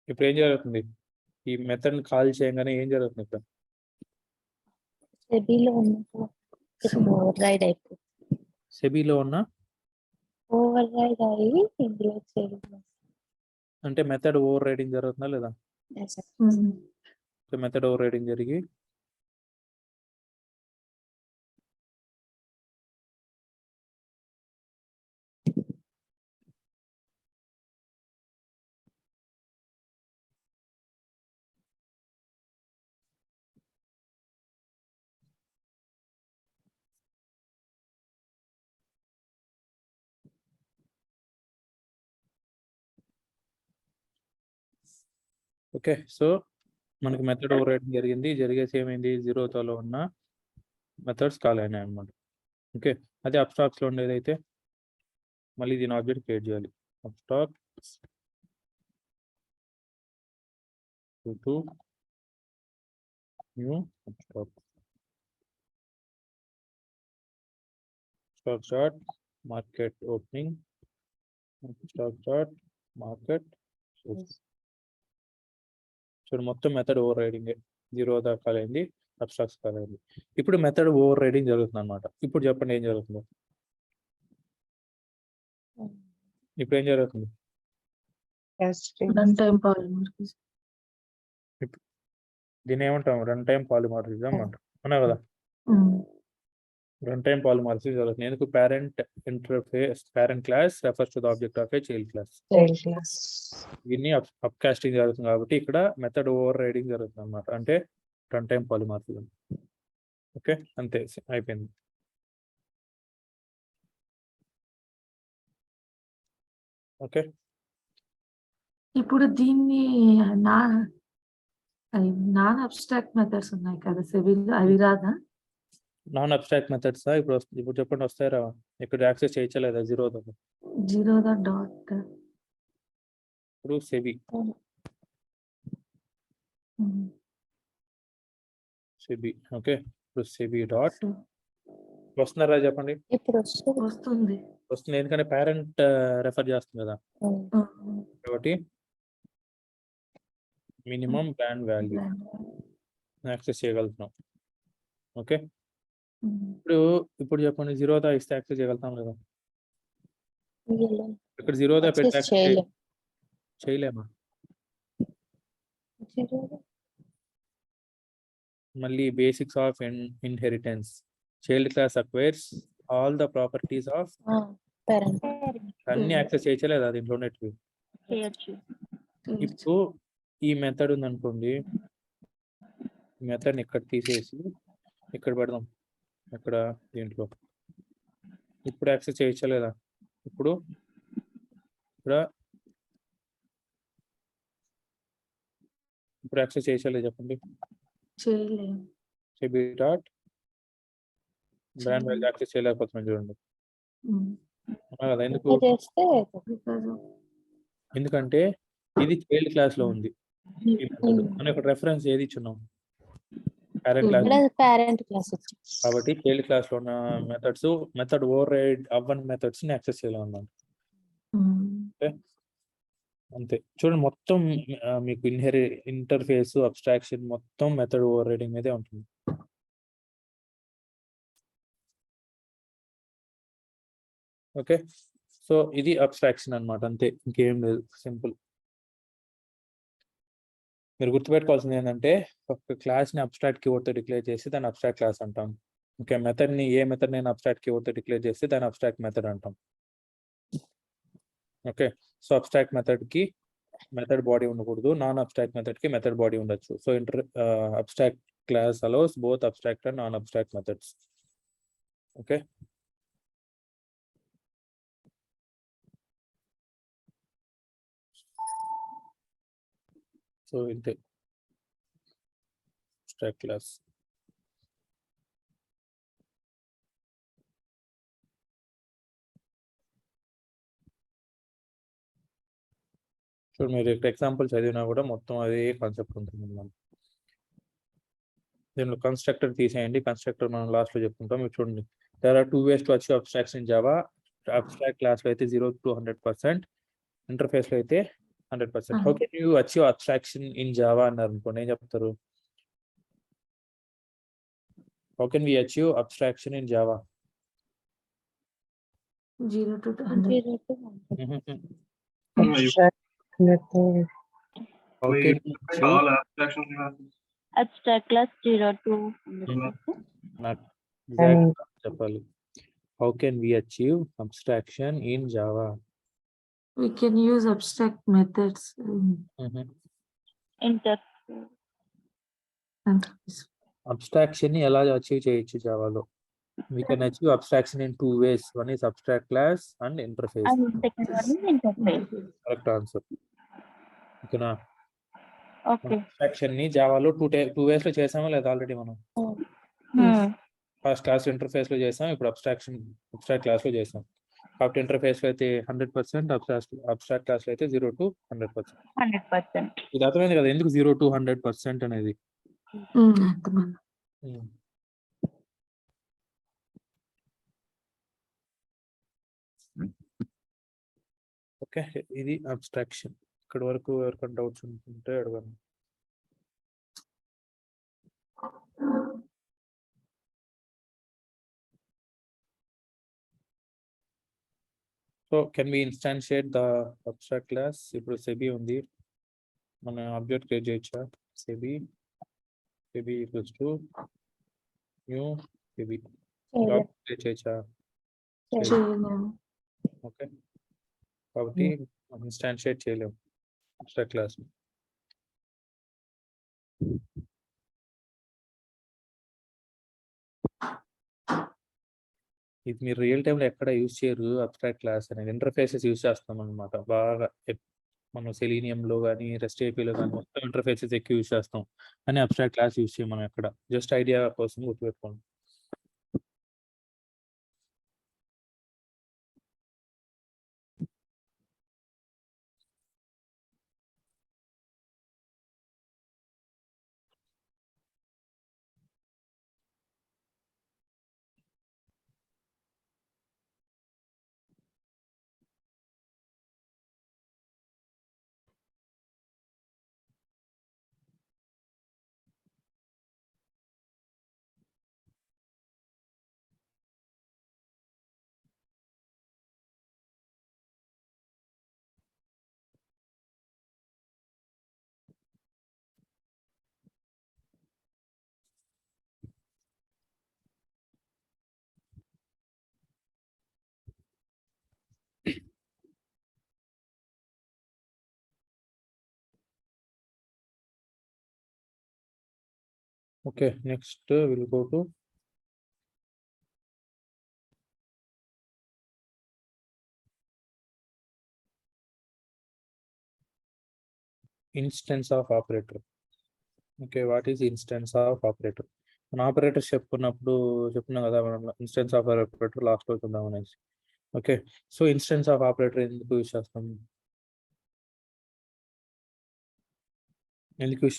ఇప్పుడు ఏం జరుగుతుంది? ఈ మెథడ్ కాల్ చేయగానే ఏం జరుగుతుంది? ఇక్కడ సెబీలో ఓవర్ రైడ్ అయిపోతుంది. సెబీలో ఉన్న ఓవర్ రైడ్ అయ్యి ఇందులో అంటే మెథడ్ ఓవర్ రైడింగ్ జరుగుతుందా లేదా? మెథడ్ ఓవర్ రైడింగ్ జరిగి ఓకే. సో మనకి మెథడ్ ఓవర్ రైడింగ్ జరిగింది. జరిగేసి ఏమైంది? జీరోతో ఉన్న మెథడ్స్ కాల్ అయినాయి అన్నమాట. ఓకే, అదే అబ్స్ట్రాక్ట్స్ లో ఉండేదైతే మళ్ళీ దీని ఆబ్జెక్ట్ క్రియేట్ చేయాలి. Abstracts to new abstract dot market opening dot market. చూడు, మొత్తం మెథడ్ ఓవర్ రైడింగ్. జీరో దాకా కాల్ అయింది, అబ్స్ట్రాక్ట్స్ కాల్ అయింది. ఇప్పుడు మెథడ్ ఓవర్ రైడింగ్ జరుగుతుంది అనమాట. ఇప్పుడు చెప్పండి ఏం జరుగుతుందో. ఇప్పుడు ఏం జరుగుతుంది? దీని ఏమంటాం? రన్ టైం పాలిమార్ఫిజం అంటాం, అవునా కదా? రన్ టైం పాలిమార్ఫిజం జరుగుతుంది. ఎందుకు? Parent interface parent class refers to the object of a child class. దీన్ని అప్కాస్టింగ్ జరుగుతుంది కాబట్టి ఇక్కడ మెథడ్ ఓవర్ రైడింగ్ జరుగుతుంది అనమాట. అంటే రన్ టైం పాలిమార్ఫిజం. ఓకే, అంతే, అయిపోయింది. ఓకే, ఇప్పుడు దీన్ని నాన్ అబ్స్ట్రాక్ట్ మెథడ్స్ ఉన్నాయి కదా సెబీలో, అవి రాదా? నాన్ అబ్స్ట్రాక్ట్ మెథడ్స్ ఇప్పుడు చెప్పండి, వస్తాయా? ఇక్కడ యాక్సెస్ చేయలేదా జీరోదా? జీరోదా డాట్ ఇప్పుడు సెబీ ఓకే, ఇప్పుడు సెబీ డాట్ వస్తున్నారా చెప్పండి. ఇప్పుడు వస్తుంది. వస్తుంది. వస్తుంది ఎందుకంటే పేరెంట్ రెఫర్ చేస్తుంది కదా, ఉమ్. కాబట్టి మినిమం బ్రాండ్ వాల్యూ యాక్సెస్ చేయగలుగుతున్నాం. ఓకే, ఇప్పుడు చెప్పండి, జీరోదా ఇస్తే యాక్సెస్ చేయగలుగుతాం లేదా? వీళ్ళు ఇక్కడ జీరోదా access పెట్టి చేయలేం. చేయలేమా? మళ్ళీ basics of inheritance, child class acquires all the properties of parent అన్ని యాక్సెస్ చేయలేదా దీంట్లో ఉన్నట్టు. చేయొచ్చు. ఇప్పుడు ఈ మెథడ్ ఉందనుకోండి, ఈ మెథడ్ని ఇక్కడ తీసేసి ఇక్కడ పెడదాం, ఇక్కడ దీంట్లో ఇప్పుడు యాక్సెస్ చేయలేదా? ఇప్పుడు ఇక్కడ ఇప్పుడు యాక్సెస్ చేయలేదు చెప్పండి. చేయలేము. SEBI dot brand value access చేయలేకపోతున్నాం చూడండి. అవునా కదా? ఎందుకు? చేస్తే Because of ఎందుకంటే ఇది చైల్డ్ క్లాస్ లో ఉంది. ఈ method. మనం ఇక్కడ రెఫరెన్స్ ఏది ఇచ్చున్నాం? Parent class. పేరెంట్ క్లాస్ వచ్చి కాబట్టి చైల్డ్ క్లాస్ లో ఉన్న మెథడ్ ఓవర్ రైడ్ అవ్వని మెథడ్స్ ని యాక్సెస్ చేయాలన్నమాట. ఓకే, అంతే. చూడండి మొత్తం మీకు ఇంటర్ఫేస్ అబ్స్ట్రాక్షన్ మొత్తం మెథడ్ ఓవర్ రైడింగ్ మీదే ఉంటుంది. ఓకే, సో ఇది అబ్స్ట్రాక్షన్ అన్నమాట, అంతే, ఇంకేం లేదు, సింపుల్. మీరు గుర్తుపెట్టుకోవాల్సింది ఏంటంటే ఒక క్లాస్ ని అబ్స్ట్రాక్ట్ కీవర్డ్ తో డిక్లేర్ చేసి దాన్ని అబ్స్ట్రాక్ట్ క్లాస్ అంటాం. ఓకే, మెథడ్ ని ఏ మెథడ్ నేను అబ్స్ట్రాక్ట్ కీవర్డ్ తో డిక్లేర్ చేస్తే దాన్ని అబ్స్ట్రాక్ట్ మెథడ్ అంటాం. ఓకే, సో అబ్స్ట్రాక్ట్ మెథడ్ కి మెథడ్ బాడీ ఉండకూడదు, నాన్ అబ్స్ట్రాక్ట్ మెథడ్ కి మెథడ్ బాడీ ఉండొచ్చు. So abstract class allows both abstract and non abstract methods. Okay, so ఇంతే అబ్స్ట్రాక్ట్ క్లాస్. చూడండి, మీరు ఇక్కడ ఎగ్జాంపుల్ చదివినా కూడా మొత్తం అదే కాన్సెప్ట్ ఉంటుంది మనం. దీనిలో కన్స్ట్రక్టర్ తీసేయండి, కన్స్ట్రక్టర్ మనం లాస్ట్ లో చెప్పుకుంటాం. మీరు చూడండి, there are 2 ways to achieve abstraction in Java. Abstract class లో అయితే 0 to 100%, ఇంటర్ఫేస్ లో అయితే 100%. How can you achieve abstraction in Java అన్నారు అనుకోండి, ఏం చెప్తారు? How can we achieve abstraction in Java? 0 to 100. How can we achieve? all abstraction classes. abstract class 0 to నాకు exact చెప్పాలి. How can we achieve abstraction in Java? We can use abstract methods interface. Abstraction ని ఎలా achieve చేయొచ్చు జావాలో? We can achieve abstraction in 2 ways. One is abstract class and interface. and second one is interface. Correct answer. ఓకేనా? Okay. Abstraction ని జావాలో 2 ways లో చేసామా లేదా already మనం? First class interface లో చేసాం, ఇప్పుడు అబ్స్ట్రాక్ట్ క్లాస్ లో చేసాం. కాబట్టి ఇంటర్ఫేస్ లో అయితే 100%, అబ్స్ట్రాక్ట్ క్లాస్ లో అయితే 0 to 100%. 100%. ఇది అర్థమైంది కదా ఎందుకు 0 to 100% అనేది? అర్థమైంది. ఓకే, ఇది అబ్స్ట్రాక్షన్. ఇక్కడ వరకు ఎవరికైనా డౌట్స్ ఉంటుంటే అడగండి. So can we instantiate the abstract class? ఇప్పుడు సెబీ ఉంది, మన ఆబ్జెక్ట్ క్రియేట్ చేయొచ్చా? CB equals to new CB dot create చేయొచ్చా? చేయలేము. ఓకే, కాబట్టి ఇన్స్టాన్షియేట్ చేయలేము అబ్స్ట్రాక్ట్ క్లాస్. ఇది మీరు రియల్ టైంలో ఎక్కడ యూజ్ చేయరు అబ్స్ట్రాక్ట్ క్లాస్ అనేది, ఇంటర్ఫేసెస్ యూజ్ చేస్తాం అనమాట బాగా. మనం సెలీనియంలో కానీ రెస్ట్ ఏపీలో కానీ మొత్తం ఇంటర్ఫేసెస్ ఎక్కువ యూజ్ చేస్తాం, కానీ అబ్స్ట్రాక్ట్ క్లాస్ యూజ్ చేయం మనం ఎక్కడ. జస్ట్ ఐడియా కోసం గుర్తుపెట్టుకోండి. Okay, next we'll go to instance of operator. Okay, what is instance of operator? మన ఆపరేటర్స్ చెప్పుకున్నాం కదా మనం ఇన్స్టెన్స్ ఆఫ్ ఆపరేటర్ లాస్ట్ అవుతుందాం అనేసి. Okay, so instance of operator ఎందుకు యూజ్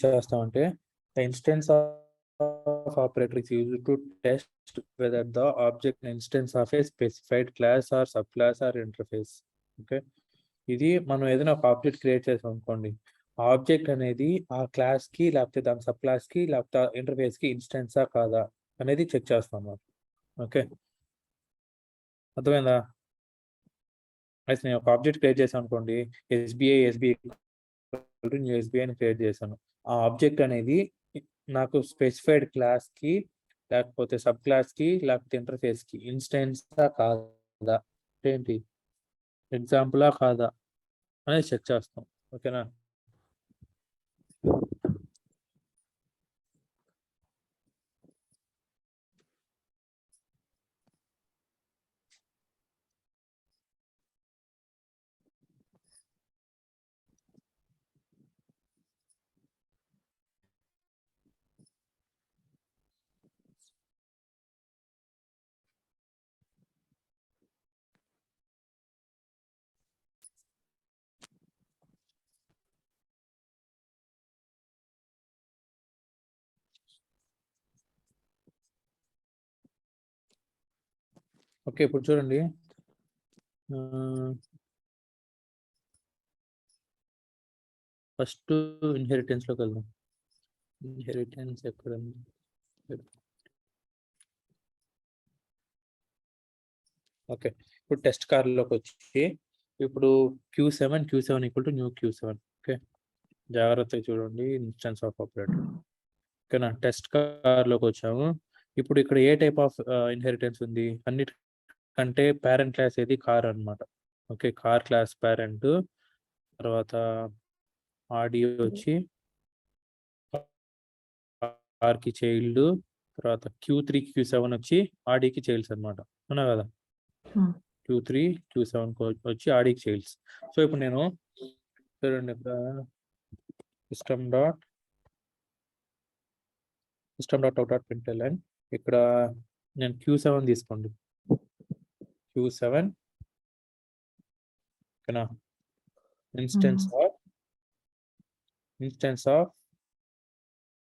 చేస్తాం అంటే the instance of operator is used to test whether the object instance of a specified class or subclass or interface. Okay, ఇది మనం ఏదైనా ఒక object create చేసాం అనుకోండి, ఆబ్జెక్ట్ అనేది ఆ క్లాస్ కి లేకపోతే దాని సబ్ క్లాస్ కి లేకపోతే ఇంటర్ఫేస్ కి ఇన్స్టెన్సా కాదా అనేది చెక్ చేస్తాం మనం. ఓకే, అర్థమైందా? అయితే నేను ఒక ఆబ్జెక్ట్ క్రియేట్ చేశాను అనుకోండి, ఎస్బీఐని క్రియేట్ చేశాను. ఆ ఆబ్జెక్ట్ అనేది నాకు స్పెసిఫైడ్ క్లాస్ కి లేకపోతే సబ్ క్లాస్ కి లేకపోతే ఇంటర్ఫేస్ కి ఇన్స్టెన్సా కాదా, ఏంటి ఎగ్జాంపులా కాదా అనేది చెక్ చేస్తాం. ఓకేనా? ఓకే, ఇప్పుడు చూడండి, ఫస్ట్ ఇన్హెరిటెన్స్ లోకి వెళ్దాం. ఇన్హెరిటెన్స్ ఎక్కడ ఉంది? ఓకే, ఇప్పుడు టెస్ట్ కార్లోకి వచ్చి ఇప్పుడు Q7 equal to new Q7. Okay, జాగ్రత్తగా చూడండి, ఇన్స్టెన్స్ ఆఫ్ ఆపరేటర్. ఓకేనా? టెస్ట్ కార్లోకి వచ్చాము. ఇప్పుడు ఇక్కడ ఏ టైప్ ఆఫ్ ఇన్హెరిటెన్స్ ఉంది? అన్నిటికంటే పేరెంట్ క్లాస్ ఏది? కార్ అన్నమాట. ఓకే, కార్ క్లాస్ పేరెంట్, తర్వాత ఆడియో వచ్చి కార్ కి చైల్డ్, తర్వాత Q3 Q7 వచ్చి ఆడికి చైల్డ్స్ అన్నమాట. అవునా కదా? Q3 Q7 వచ్చి ఆడికి చైల్డ్స్. సో ఇప్పుడు నేను చూడండి, system dot out dot println, ఇక్కడ నేను Q7 తీసుకోండి, Q7 ఓకేనా, ఇన్స్టెన్స్ ఆఫ్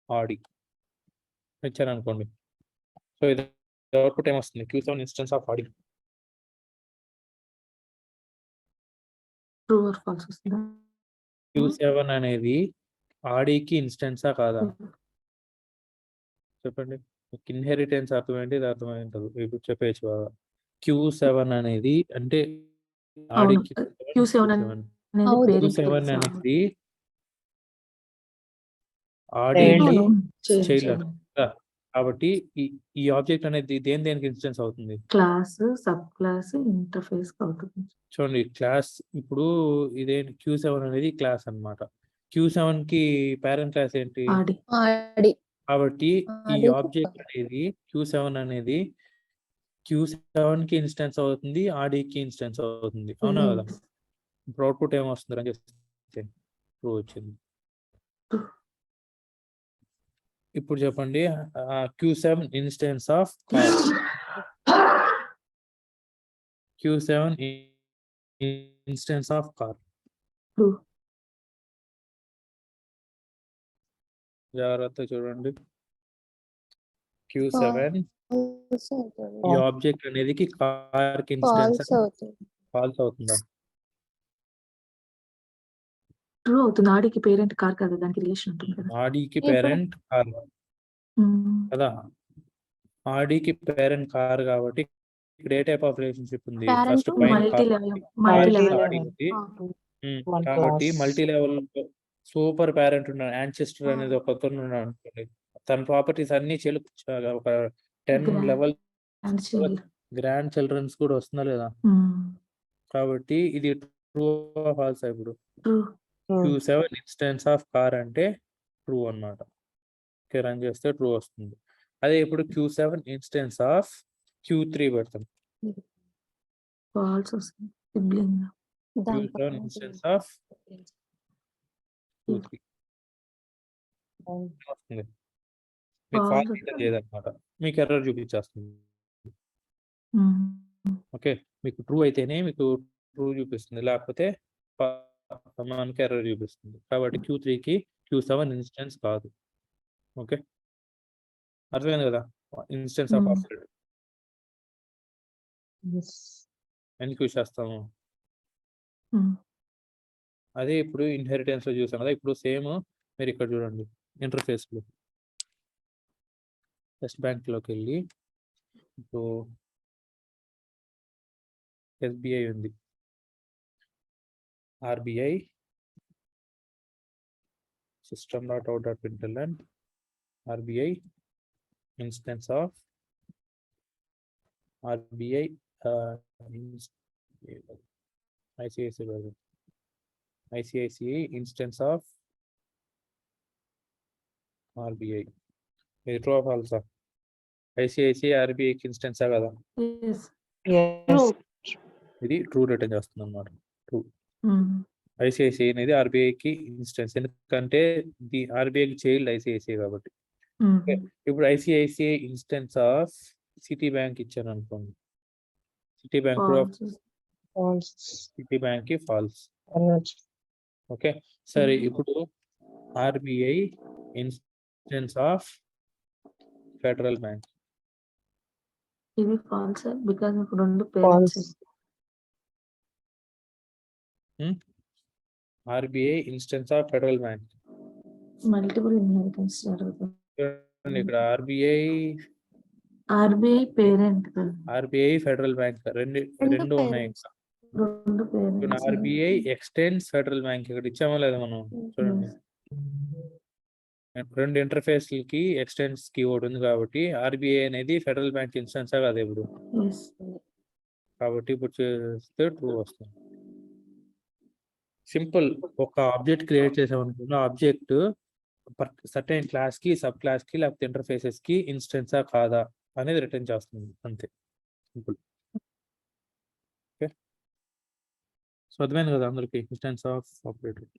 ఆడి ఇచ్చాను అనుకోండి. సో ఇది అవుట్పుట్ ఏమొస్తుంది? Q7 instance of Audi. True or false వస్తుందా? Q7 అనేది ఆడికి ఇన్స్టెన్సా కాదా? చెప్పండి. ఇన్హెరిటెన్స్ అర్థం ఏంటి? ఇది అర్థమైంటది, ఇప్పుడు చెప్పేయచ్చు బాగా. Q7 అనేది అంటే అవును, ఆడికి Q7 అనేది అవును. Parent Q7 class. అనేది ఆడికి చైల్డ్. కాబట్టి ఈ ఆబ్జెక్ట్ అనేది దేనికి ఇన్స్టెన్స్ అవుతుంది? క్లాస్, సబ్ క్లాస్, ఇంటర్ఫేస్ అవుతుంది. చూడండి, క్లాస్ ఇప్పుడు ఇదేంటి? Q7 అనేది క్లాస్ అన్నమాట. Q7 కి పేరెంట్ క్లాస్ ఏంటి? ఆడి. ఆడి కాబట్టి ఈ ఆడి ఆబ్జెక్ట్ అనేది Q7 అనేది Q7 కి ఇన్స్టెన్స్ అవుతుంది, ఆడికి ఇన్స్టెన్స్ అవుతుంది. అవునా కదా? ఇప్పుడు అవుట్పుట్ ఏమొస్తుంది అని చెప్తే ట్రూ వచ్చింది. ఇప్పుడు చెప్పండి, Q7 instance of car. Q7 instance of car. True. జాగ్రత్త చూడండి, Q7 ఈ ఆబ్జెక్ట్ అనేది కార్ కి ఇన్స్టెన్స్ ఫాల్స్ అవుతుంది. ఫాల్స్ అవుతుందా? ట్రూ అవుతుంది. ఆడికి పేరెంట్ కార్ కదా, దానికి రిలేషన్ ఉంటుంది కదా. ఆడికి పేరెంట్ కార్ కదా, ఆడికి పేరెంట్ కార్ కాబట్టి ఇక్కడ ఏ టైప్ ఆఫ్ రిలేషన్షిప్ ఉంది? ఫస్ట్ పైన మల్టీ ఆడి లెవెల్ ఉంది కాబట్టి మల్టీ లెవెల్ సూపర్ పేరెంట్ ఉన్నాడు, యాన్సిస్టర్ అనేది ఒక అతను ఉన్నాడు అనుకోండి, తన ప్రాపర్టీస్ అన్ని ఒక 10 లెవెల్ గ్రాండ్ చిల్డ్రన్స్ కూడా వస్తుందా లేదా? కాబట్టి ఇది ట్రూ ఫాల్స్. ఇప్పుడు Q7 ఇన్స్టెన్స్ ఆఫ్ కార్ అంటే ట్రూ అన్నమాట. ఓకే, రన్ చేస్తే ట్రూ వస్తుంది. అదే ఇప్పుడు Q7 ఇన్స్టెన్స్ ఆఫ్ Q3 పెడతాం. ఫాల్స్ వస్తుంది. Sibling Q7 instance of Q3 వస్తుంది. మీకు False ఫాల్స్ వస్తుంది. లేదన్నమాట, మీకు ఎర్రర్ చూపించేస్తుంది. ఓకే, మీకు ట్రూ అయితేనే మీకు ట్రూ చూపిస్తుంది, లేకపోతే మనకి ఎర్రర్ చూపిస్తుంది. కాబట్టి Q3కి Q7 ఇన్స్టెన్స్ కాదు. ఓకే, అర్థమైంది కదా? ఇన్స్టెన్స్ ఆఫ్ ఆపరేటర్ ఎందుకు యూస్ చేస్తాము. అదే ఇప్పుడు ఇన్హెరిటెన్స్ లో చూసాం కదా, ఇప్పుడు సేమ్ మీరు ఇక్కడ చూడండి ఇంటర్ఫేస్ లో టెస్ట్ బ్యాంక్ లోకి వెళ్ళి ఇప్పుడు SBI ఉంది, RBI system.out.println RBI instance of RBI ICICI instance of RBI. ఇది ట్రూ ఫాల్సా? ICICI RBI ఇన్స్టెన్సా కదా? ఇది ట్రూ రిటర్న్ చేస్తుంది అన్నమాట. ట్రూ. ICICI అనేది RBIకి ఇన్స్టెన్స్, ఎందుకంటే RBIకి చైల్డ్ ICICI కాబట్టి. ఇప్పుడు ICICI instance of city bank ఇచ్చాను అనుకోండి, city bank true of city bank కి ఫాల్స్. ఓకే, సరే ఇప్పుడు RBI instance of federal bank, ఇది ఫాల్స్ బికాజ్ ఇప్పుడు రెండు parents. RBI instance of federal bank, multiple inheritance జరుగుతుంది. ఇక్కడ RBI parent, RBI federal bank రెండు ఉన్నాయి. రెండు parents. RBI extends federal bank ఇక్కడ ఇచ్చామో లేదా మనం చూడండి, రెండు ఇంటర్ఫేస్లకి ఎక్స్టెండ్స్ కీవర్డ్ ఉంది కాబట్టి RBI అనేది ఫెడరల్ బ్యాంక్ ఇన్స్టెన్స్ కదా ఇప్పుడు. కాబట్టి ఇప్పుడు చేస్తే ట్రూ వస్తుంది. సింపుల్, ఒక ఆబ్జెక్ట్ క్రియేట్ చేసామనుకున్న ఆబ్జెక్ట్ సర్టెన్ క్లాస్ కి, సబ్ క్లాస్ కి, లేకపోతే ఇంటర్ఫేసెస్ కి ఇన్స్టెన్సా కాదా అనేది రిటర్న్ చేస్తుంది, అంతే. సింపుల్. ఓకే, సో అర్థమైంది కదా అందరికి ఇన్స్టెన్స్ ఆఫ్ ఆపరేటర్.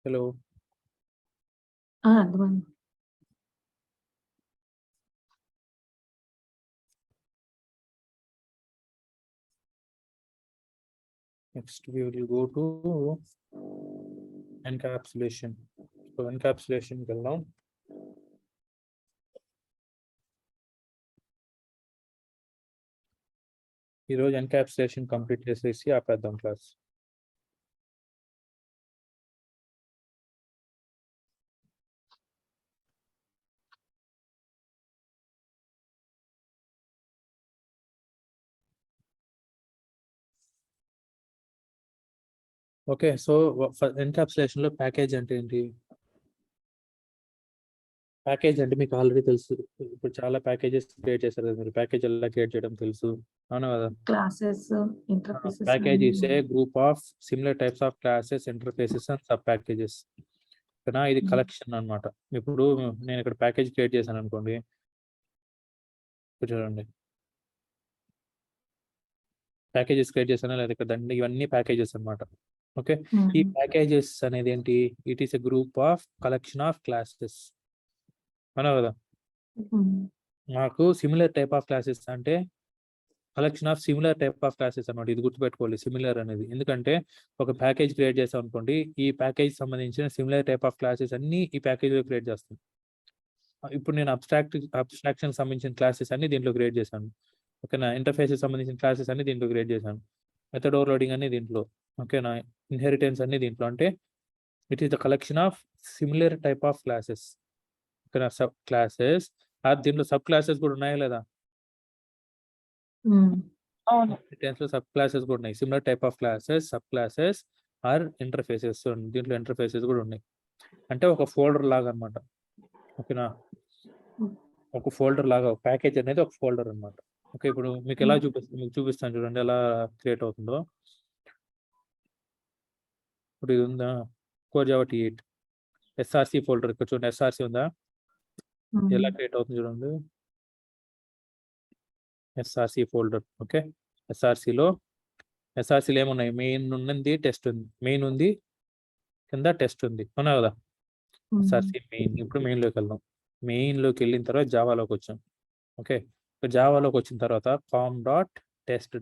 హలో, అర్థమైంది. next we will go to encapsulation. So encapsulation కి వెళ్దాం. ఈరోజు ఎన్కాప్సులేషన్ కంప్లీట్ చేసేసి ఆపేద్దాం క్లాస్. ఓకే, సో ఎన్కాప్సులేషన్ లో ప్యాకేజ్ అంటే ఏంటి? ప్యాకేజ్ అంటే మీకు ఆల్రెడీ తెలుసు, ఇప్పుడు చాలా ప్యాకేజెస్ క్రియేట్ చేశారు కదా మీరు. ప్యాకేజ్ ఎలా క్రియేట్ చేయడం తెలుసు, అవునా కదా? Classes, interfaces. Package is a group of similar types of classes, interfaces and sub packages. ఓకేనా, ఇది కలెక్షన్ అన్నమాట. ఇప్పుడు నేను ఇక్కడ ప్యాకేజ్ క్రియేట్ చేశాను అనుకోండి, చూడండి ప్యాకేజెస్ క్రియేట్ చేశానా లేదా ఇక్కడ దండి, ఇవన్నీ ప్యాకేజెస్ అన్నమాట. ఓకే, ఈ ప్యాకేజెస్ అనేది ఏంటి? It is a group of collection of classes, అవునా కదా? మాకు సిమిలర్ టైప్ ఆఫ్ క్లాసెస్ అంటే collection of similar type of classes అన్నమాట. ఇది గుర్తుపెట్టుకోవాలి, సిమిలర్ అనేది. ఎందుకంటే ఒక ప్యాకేజ్ క్రియేట్ చేసాం అనుకోండి, ఈ ప్యాకేజ్ సంబంధించిన సిమిలర్ టైప్ ఆఫ్ క్లాసెస్ అన్ని ఈ ప్యాకేజ్ లో క్రియేట్ చేస్తాం. ఇప్పుడు నేను అబ్స్ట్రాక్షన్ సంబంధించిన క్లాసెస్ అన్ని దీంట్లో క్రియేట్ చేశాను. ఓకేనా, ఇంటర్ఫేసెస్ సంబంధించిన క్లాసెస్ అన్ని దీంట్లో క్రియేట్ చేశాను. మెథడ్ ఓవర్లోడింగ్ అన్ని దీంట్లో, ఓకేనా, ఇన్హెరిటెన్స్ అన్ని దీంట్లో. అంటే it is the collection of similar type of classes. ఓకేనా, సబ్ క్లాసెస్, దీంట్లో సబ్ క్లాసెస్ కూడా ఉన్నాయా లేదా? ఇన్హెరిటెన్స్ లో సబ్ క్లాసెస్ కూడా ఉన్నాయి. Similar type of classes, sub classes or interfaces. దీంట్లో ఇంటర్ఫేసెస్ కూడా ఉన్నాయి. అంటే ఒక ఫోల్డర్ లాగా అన్నమాట. ఓకేనా, ఒక ఫోల్డర్ లాగా ప్యాకేజ్ అనేది ఒక ఫోల్డర్ అన్నమాట. ఓకే. ఇప్పుడు మీకు ఎలా మీకు చూపిస్తాను చూడండి ఎలా క్రియేట్ అవుతుందో. ఇప్పుడు ఇది ఉందా core Java T8 SRC folder ఇక్కడ చూడండి ఎస్ఆర్సి ఉందా? ఎలా క్రియేట్ అవుతుంది చూడండి. SRC folder. ఓకే. ఎస్ఆర్సిలో ఏమున్నాయి? మెయిన్ ఉన్నది, టెస్ట్ ఉంది. మెయిన్ ఉంది, కింద టెస్ట్ ఉంది. అవునా కదా? SRC main. ఇప్పుడు మెయిన్లోకి వెళ్దాం. మెయిన్లోకి వెళ్ళిన తర్వాత జావాలోకి వచ్చాం. ఓకే. జావాలోకి వచ్చిన తర్వాత com.test.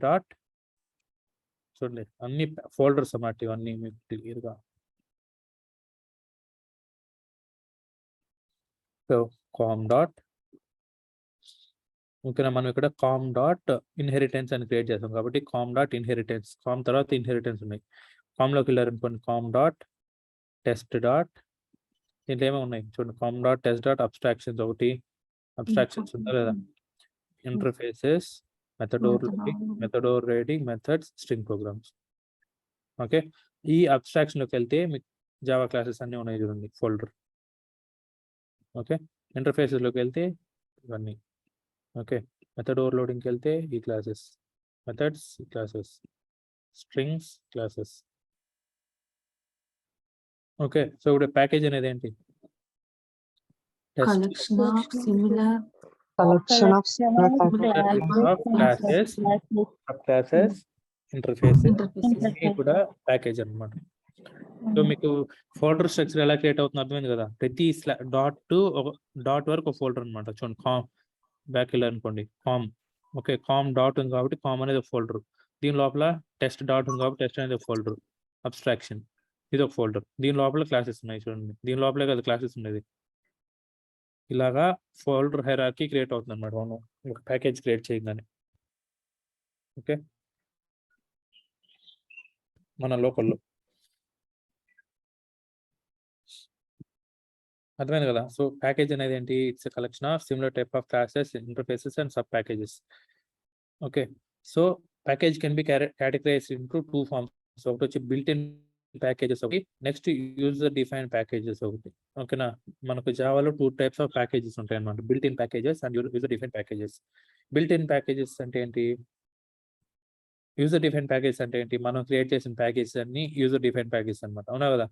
చూడండి అన్ని ఫోల్డర్స్ అన్నమాట ఇవన్నీ మీకు క్లియర్గా. సో ఓకేనా, మనం ఇక్కడ com.inheritance అని క్రియేట్ చేస్తాం కాబట్టి com.inheritance, com తర్వాత ఇన్హెరిటెన్స్ ఉన్నాయి. కామ్లోకి వెళ్ళారనుకోండి com.test. దీంట్లో ఏమేమి ఉన్నాయి చూడండి. com.test. అబ్స్ట్రాక్షన్స్ ఒకటి, అబ్స్ట్రాక్షన్స్ ఉందా లేదా? Interfaces, method overriding, methods, string programs. Okay. ఈ అబ్స్ట్రాక్షన్లోకి వెళ్తే మీకు జావా క్లాసెస్ అన్నీ ఉన్నాయి చూడండి ఫోల్డర్. ఓకే. ఇంటర్ఫేసెస్లోకి వెళ్తే ఇవన్నీ. ఓకే. మెథడ్ ఓవర్లోడింగ్కి వెళ్తే ఈ classes, methods classes, strings classes. Okay. So ఇప్పుడు ప్యాకేజ్ అనేది ఏంటి? Collection of similar classes, sub classes, interfaces interfaces. ఇవన్నీ కూడా ప్యాకేజ్ అన్నమాట. సో మీకు ఫోల్డర్ స్ట్రక్చర్ ఎలా క్రియేట్ అవుతుంది అర్థమైంది కదా? ప్రతి డాట్ వరకు ఒక ఫోల్డర్ అనమాట. చూడండి కామ్ బ్యాక్ వెళ్ళారనుకోండి కామ్. ఓకే. కామ్ డాట్ ఉంది కాబట్టి కామ్ అనేది ఒక ఫోల్డర్. దీని లోపల టెస్ట్ డాట్ ఉంది కాబట్టి టెస్ట్ అనేది ఒక ఫోల్డర్. అబ్స్ట్రాక్షన్ ఇది ఒక ఫోల్డర్. దీని లోపల క్లాసెస్ ఉన్నాయి చూడండి. దీని లోపలే కదా క్లాసెస్ ఉండేది. ఇలాగా ఫోల్డర్ హైరార్కీ క్రియేట్ అవుతుంది అనమాట మనం ఒక ప్యాకేజ్ క్రియేట్ చేయగానే. ఓకే. మన లోకల్లో అర్థమైంది కదా? సో ప్యాకేజ్ అనేది ఏంటి? It's a collection of similar type of classes, interfaces and sub packages. Okay. So package can be categorized into two forms. So ఒకటి వచ్చి బిల్ట్ ఇన్ ప్యాకేజెస్ ఒకటి, నెక్స్ట్ యూజర్ డిఫైన్ ప్యాకేజెస్ ఒకటి. ఓకేనా? మనకు జావాలో 2 types of packages ఉంటాయి అన్నమాట. Built in packages and user define packages. Built in packages అంటే ఏంటి? యూజర్ డిఫైన్ ప్యాకేజెస్ అంటే ఏంటి? మనం క్రియేట్ చేసిన ప్యాకేజెస్ అన్ని యూజర్ డిఫైన్ ప్యాకేజెస్ అన్నమాట. అవునా కదా?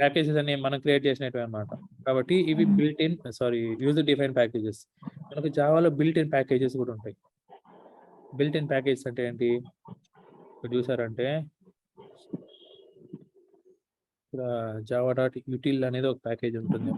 ప్యాకేజెస్ అన్ని మనం క్రియేట్ చేసినవి అన్నమాట. కాబట్టి ఇవి యూజర్ డిఫైన్ ప్యాకేజెస్. మనకు జావాలో బిల్ట్ ఇన్ ప్యాకేజెస్ కూడా ఉంటాయి. బిల్ట్ ఇన్ ప్యాకేజెస్ అంటే ఏంటి? ఇక్కడ చూసారంటే ఇక్కడ java.util అనేది ఒక ప్యాకేజ్ ఉంటుంది.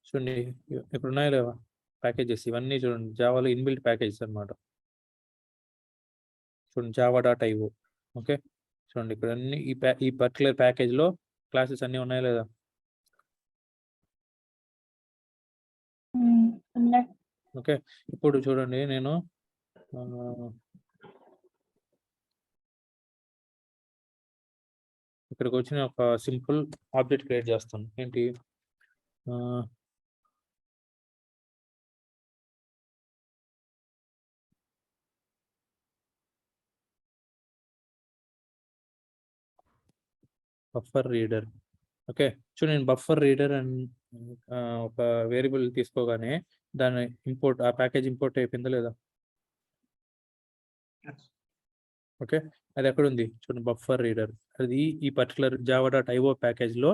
చూడండి ఇక్కడ ఉన్నాయి లేవా ప్యాకేజెస్? ఇవన్నీ చూడండి జావాలో ఇన్బిల్ట్ ప్యాకేజెస్ అన్నమాట. చూడండి java.io. ఓకే. చూడండి ఇక్కడ అన్ని ఈ పర్టికులర్ ప్యాకేజ్లో క్లాసెస్ అన్నీ ఉన్నాయా లేదా? ఓకే. ఇప్పుడు చూడండి నేను ఇక్కడికి వచ్చిన ఒక సింపుల్ ఆబ్జెక్ట్ క్రియేట్ చేస్తాను. ఏంటి? Buffer reader. ఓకే. చూడండి బఫర్ రీడర్ అండ్ ఒక వేరియబుల్ తీసుకోగానే దాని ఇంపోర్ట్, ఆ ప్యాకేజ్ ఇంపోర్ట్ అయిపోయిందా లేదా? ఓకే. అది ఎక్కడ ఉంది చూడండి బఫర్ రీడర్. అది ఈ పర్టికులర్ java.io ప్యాకేజ్లో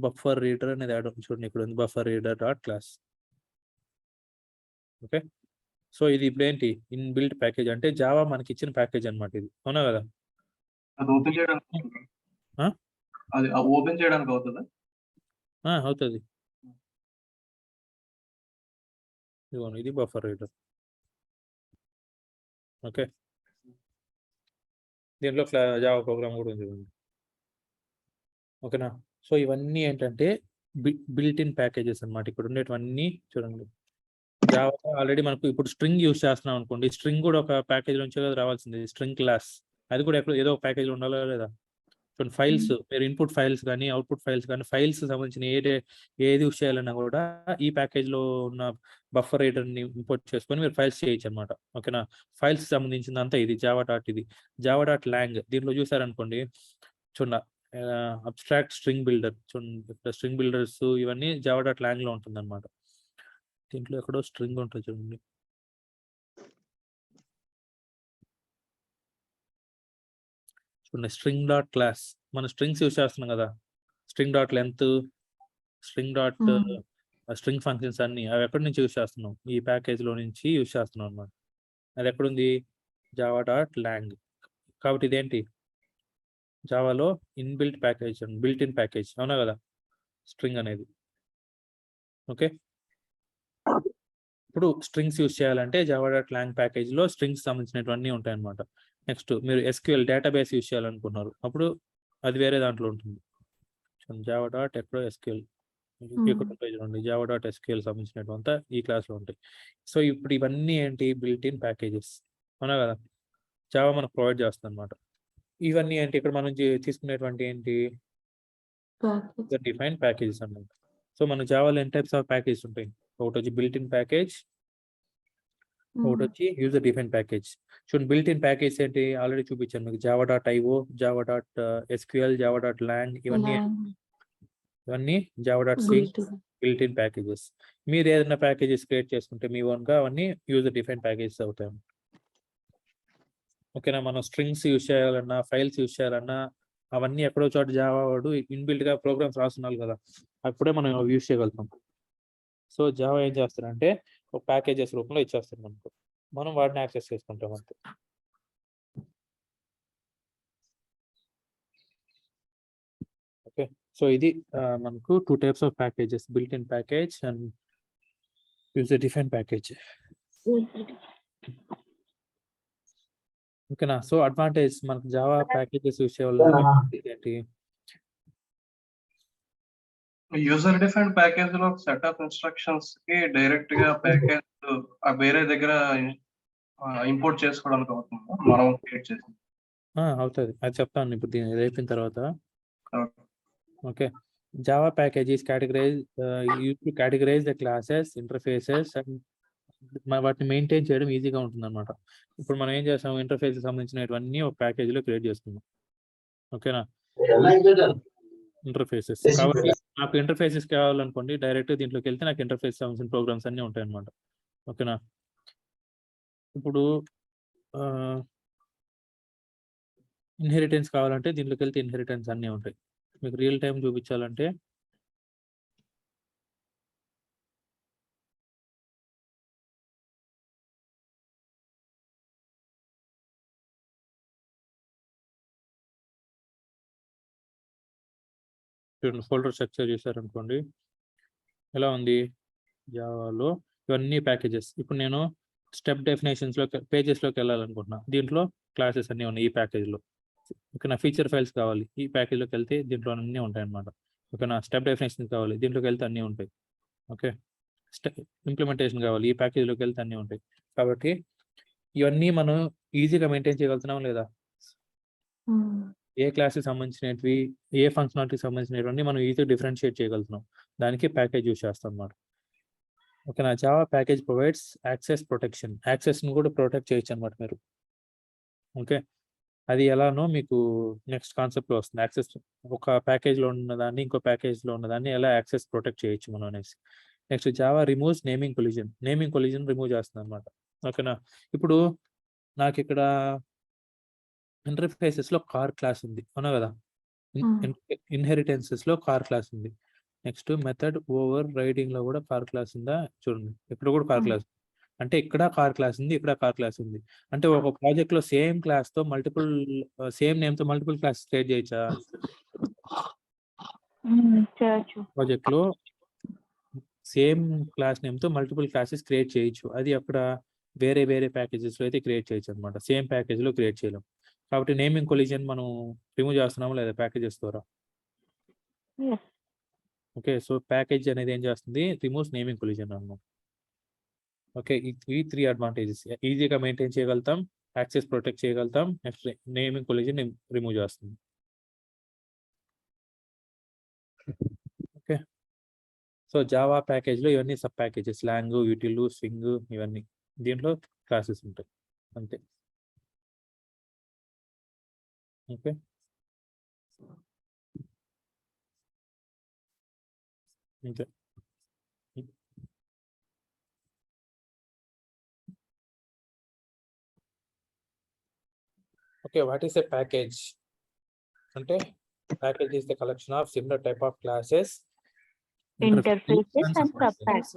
బఫర్ రీడర్ అనేది యాడ్ అవుతుంది. చూడండి ఇక్కడ ఉంది buffer reader dot class. Okay. So ఇది ఇప్పుడు ఏంటి? ఇన్ బిల్ట్ ప్యాకేజ్ అంటే జావా మనకి ఇచ్చిన ప్యాకేజ్ అనమాట ఇది. అవునా కదా? అది ఓపెన్ చేయడానికి అది ఓపెన్ చేయడానికి అవుతుందా? అవుతుంది. ఇది బఫర్ రీడర్. ఓకే. దీంట్లో జావా ప్రోగ్రామ్ కూడా ఉంది. ఓకేనా? సో ఇవన్నీ ఏంటంటే బిల్ట్ ఇన్ ప్యాకేజెస్ అన్నమాట. ఇక్కడ ఉండేటివన్నీ చూడండి. జావా ఆల్రెడీ మనకు ఇప్పుడు స్ట్రింగ్ యూస్ చేస్తున్నాం అనుకోండి, స్ట్రింగ్ కూడా ఒక ప్యాకేజ్ నుంచే కదా రావాల్సింది. స్ట్రింగ్ క్లాస్ అది కూడా ఎక్కడ ఏదో ఒక ప్యాకేజ్ ఉండాలా లేదా? కొన్ని ఫైల్స్ మీరు ఇన్పుట్ ఫైల్స్ కానీ అవుట్పుట్ ఫైల్స్ కానీ ఫైల్స్ సంబంధించిన ఏది యూస్ చేయాలన్నా కూడా ఈ ప్యాకేజ్ లో ఉన్న బఫర్ ని ఇంపోర్ట్ చేసుకొని మీరు ఫైల్స్ చేయొచ్చు అనమాట. ఓకేనా, ఫైల్స్ సంబంధించిందంతా ఇది జావా డాట్ లాంగ్. దీంట్లో చూసారనుకోండి చూడండి, అబ్స్ట్రాక్ట్ స్ట్రింగ్ బిల్డర్ చూడండి, స్ట్రింగ్ బిల్డర్స్ ఇవన్నీ జావా డాట్ లాంగ్ లో ఉంటుంది అనమాట. దీంట్లో ఎక్కడో స్ట్రింగ్ ఉంటుంది చూడండి. చూడండి, స్ట్రింగ్ డాట్ క్లాస్. మనం స్ట్రింగ్స్ యూస్ చేస్తున్నాం కదా, string dot length, string dot string functions అన్ని అవి ఎక్కడి నుంచి యూస్ చేస్తున్నాం? ఈ ప్యాకేజ్ లో నుంచి యూస్ చేస్తున్నాం అనమాట. అది ఎక్కడుంది? Java dot lang. కాబట్టి ఇదేంటి? జావాలో inbuilt package, built in package, అవునా కదా స్ట్రింగ్ అనేది. ఓకే, ఇప్పుడు స్ట్రింగ్స్ యూస్ చేయాలంటే జావా డాట్ లాంగ్ ప్యాకేజ్ లో స్ట్రింగ్స్ సంబంధించినవన్నీ ఉంటాయి అనమాట. నెక్స్ట్ మీరు ఎస్క్యూఎల్ డేటాబేస్ యూస్ చేయాలనుకున్నారు, అప్పుడు అది వేరే దాంట్లో ఉంటుంది. జావా డాట్ ఎక్కడో ఎస్క్యూఎల్ పేజ్ ఉంది, జావా డాట్ ఎస్క్యూఎల్ సంబంధించినటువంటి ఈ క్లాస్ లో ఉంటాయి. సో ఇప్పుడు ఇవన్నీ ఏంటి? బిల్ట్ ఇన్ ప్యాకేజెస్, అవునా కదా, జావా మనకు ప్రొవైడ్ చేస్తుంది అనమాట. ఇవన్నీ ఏంటి? ఇక్కడ మనం తీసుకునేటువంటి ఏంటి? డిఫైన్ ప్యాకేజెస్ అన్నమాట. సో మన జావాలో ఎన్ని టైప్స్ ఆఫ్ ప్యాకేజెస్ ఉంటాయి? ఒకటి వచ్చి బిల్ట్ ఇన్ ప్యాకేజ్, ఒకటి వచ్చి యూజర్ డిఫైన్ ప్యాకేజ్. చూడండి, బిల్ట్ ఇన్ ప్యాకేజ్ ఏంటి? ఆల్రెడీ చూపించాను మీకు. Java dot IO, Java dot SQL, Java dot lang, ఇవన్నీ Java dot C built in packages. మీరు ఏదైనా ప్యాకేజెస్ క్రియేట్ చేసుకుంటే మీ ఓన్గా అవన్నీ యూజర్ డిఫైన్ ప్యాకేజెస్ అవుతాయి. ఓకేనా, మనం స్ట్రింగ్స్ యూస్ చేయాలన్నా, ఫైల్స్ యూస్ చేయాలన్నా అవన్నీ ఎక్కడో చోట జావా వాడు ఇన్బిల్ట్ గా ప్రోగ్రామ్స్ రాస్తున్నారు కదా, అప్పుడే మనం యూస్ చేయగలుగుతాం. సో జావా ఏం చేస్తారంటే ఒక ప్యాకేజెస్ రూపంలో ఇచ్చేస్తారు మనకు, మనం వాటిని యాక్సెస్ చేసుకుంటాం అంతే. ఓకే, సో ఇది మనకు 2 types of packages, built in package and user define package. ఓకేనా, సో అడ్వాంటేజ్ మనకు జావా ప్యాకేజెస్ యూస్ చేయాలి ఏంటి? యూజర్ డిఫైన్డ్ ప్యాకేజ్ లో సెట్ ఆఫ్ ఇన్స్ట్రక్షన్స్ కి డైరెక్ట్ గా ప్యాకేజ్ వేరే దగ్గర ఇంపోర్ట్ చేసుకోవడానికి అవుతుందా మనం క్రియేట్ చేసి? అవుతుంది, అది చెప్తాను ఇప్పుడు దీని అయిపోయిన తర్వాత. Okay, Java packages categorize the classes, interfaces and వాటిని మెయింటైన్ చేయడం ఈజీగా ఉంటుంది అనమాట. ఇప్పుడు మనం ఏం చేస్తాం? ఇంటర్ఫేస్ సంబంధించినవన్నీ ఒక ప్యాకేజ్ లో క్రియేట్ చేసుకున్నాం. ఓకేనా, ఇంటర్ఫేసెస్. కాబట్టి నాకు ఇంటర్ఫేసెస్ కావాలనుకోండి, డైరెక్ట్ దీంట్లోకి వెళ్తే నాకు ఇంటర్ఫేస్ సంబంధించిన ప్రోగ్రామ్స్ అన్ని ఉంటాయి అనమాట. ఓకేనా, ఇప్పుడు ఇన్హెరిటెన్స్ కావాలంటే దీంట్లోకి వెళ్తే ఇన్హెరిటెన్స్ అన్నీ ఉంటాయి. మీకు రియల్ టైం చూపించాలంటే చూడండి, ఫోల్డర్ స్ట్రక్చర్ చేశారనుకోండి ఎలా ఉంది జావాలో, ఇవన్నీ ప్యాకేజెస్. ఇప్పుడు నేను స్టెప్ డెఫినేషన్స్లో పేజెస్లోకి వెళ్ళాలనుకుంటున్నా, దీంట్లో క్లాసెస్ అన్నీ ఉన్నాయి ఈ ప్యాకేజ్లో. ఓకేనా, ఫీచర్ ఫైల్స్ కావాలి, ఈ ప్యాకేజ్లోకి వెళ్తే దీంట్లో అన్నీ ఉంటాయి అనమాట. ఓకేనా, స్టెప్ డెఫినేషన్ కావాలి, దీంట్లోకి వెళ్తే అన్నీ ఉంటాయి. ఓకే, ఇంప్లిమెంటేషన్ కావాలి, ఈ ప్యాకేజ్లోకి వెళ్తే అన్నీ ఉంటాయి. కాబట్టి ఇవన్నీ మనం ఈజీగా మెయింటైన్ చేయగలుగుతున్నాం లేదా? ఏ క్లాస్కి సంబంధించినవి, ఏ ఫంక్షనాలిటీకి సంబంధించినవన్నీ మనం ఈజీగా డిఫరెన్షియేట్ చేయగలుగుతున్నాం, దానికి ప్యాకేజ్ యూస్ చేస్తాం అన్నమాట. ఓకేనా, Java package provides access protection. యాక్సెస్ని కూడా ప్రొటెక్ట్ చేయొచ్చు అనమాట మీరు. ఓకే, అది ఎలానో మీకు నెక్స్ట్ కాన్సెప్ట్లో వస్తుంది. యాక్సెస్ ఒక ప్యాకేజ్లో ఉన్నదాన్ని ఇంకో ప్యాకేజ్లో ఉన్నదాన్ని ఎలా యాక్సెస్ ప్రొటెక్ట్ చేయొచ్చు మనం అనేసి. Next Java removes naming collision. Naming collision remove చేస్తుంది అనమాట. ఓకేనా, ఇప్పుడు నాకు ఇక్కడ ఇంటర్ఫేసెస్ లో కార్ క్లాస్ ఉంది, అవునా కదా, ఇన్హెరిటెన్సెస్ లో కార్ క్లాస్ ఉంది. నెక్స్ట్ మెథడ్ ఓవర్ రైడింగ్ లో కూడా కార్ క్లాస్ ఉందా? చూడండి, ఇక్కడ కూడా కార్ క్లాస్. అంటే ఇక్కడ కార్ క్లాస్ ఉంది, ఇక్కడ కార్ క్లాస్ ఉంది. అంటే ఒక ప్రాజెక్ట్ లో సేమ్ క్లాస్ తో మల్టిపుల్, సేమ్ నేమ్ తో మల్టిపుల్ క్లాస్ క్రియేట్ చేయొచ్చా? ప్రాజెక్ట్ లో సేమ్ క్లాస్ నేమ్ తో మల్టిపుల్ క్లాసెస్ క్రియేట్ చేయొచ్చు. అది అక్కడ వేరే వేరే ప్యాకేజెస్ లో అయితే క్రియేట్ చేయొచ్చు అనమాట, సేమ్ ప్యాకేజ్ లో క్రియేట్ చేయలేం. కాబట్టి నేమింగ్ కొలిజన్ మనం రిమూవ్ చేస్తున్నాము లేదా ప్యాకేజెస్ ద్వారా? ఓకే, సో ప్యాకేజ్ అనేది ఏం చేస్తుంది? రిమూవ్స్ నేమింగ్ కొలిజన్ అన్నమాట. ఓకే, ఈ 3 అడ్వాంటేజెస్. ఈజీగా మెయింటైన్ చేయగలుగుతాం, యాక్సెస్ ప్రొటెక్ట్ చేయగలుగుతాం, నెక్స్ట్ నేమింగ్ కొలిజన్ రిమూవ్ చేస్తుంది. ఓకే. సో జావా ప్యాకేజ్లో ఇవన్నీ sub packages, slang, util, swing ఇవన్నీ దీంట్లో క్లాసెస్ ఉంటాయి అంతే. ఓకే. అంతే. Okay, what is a package అంటే package is the collection of similar type of classes, Interfaces and subpackages.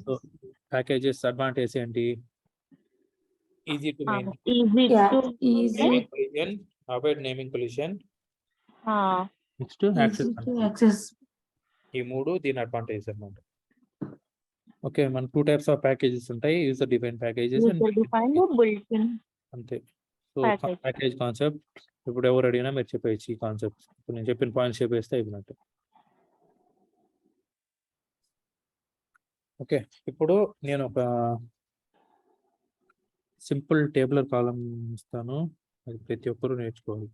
So packages advantage ఏంటి? Easy to main, Easy Yeah, to easy, avoid naming collision, next access easy to access. ఈ మూడు దీని advantage అన్నమాట. Okay, మన 2 types of packages ఉంటాయి, user define packages user defined or built-in అంతే. So package. Package concept ఇప్పుడు ఎవరు అడిగినా మీరు చెప్పేసి ఈ కాన్సెప్ట్, ఇప్పుడు నేను చెప్పిన పాయింట్స్ చెప్పేస్తే అయిపోయినట్టు. ఓకే, ఇప్పుడు నేను ఒక సింపుల్ టేబులర్ కాలం ఇస్తాను, అది ప్రతి ఒక్కరూ నేర్చుకోవాలి.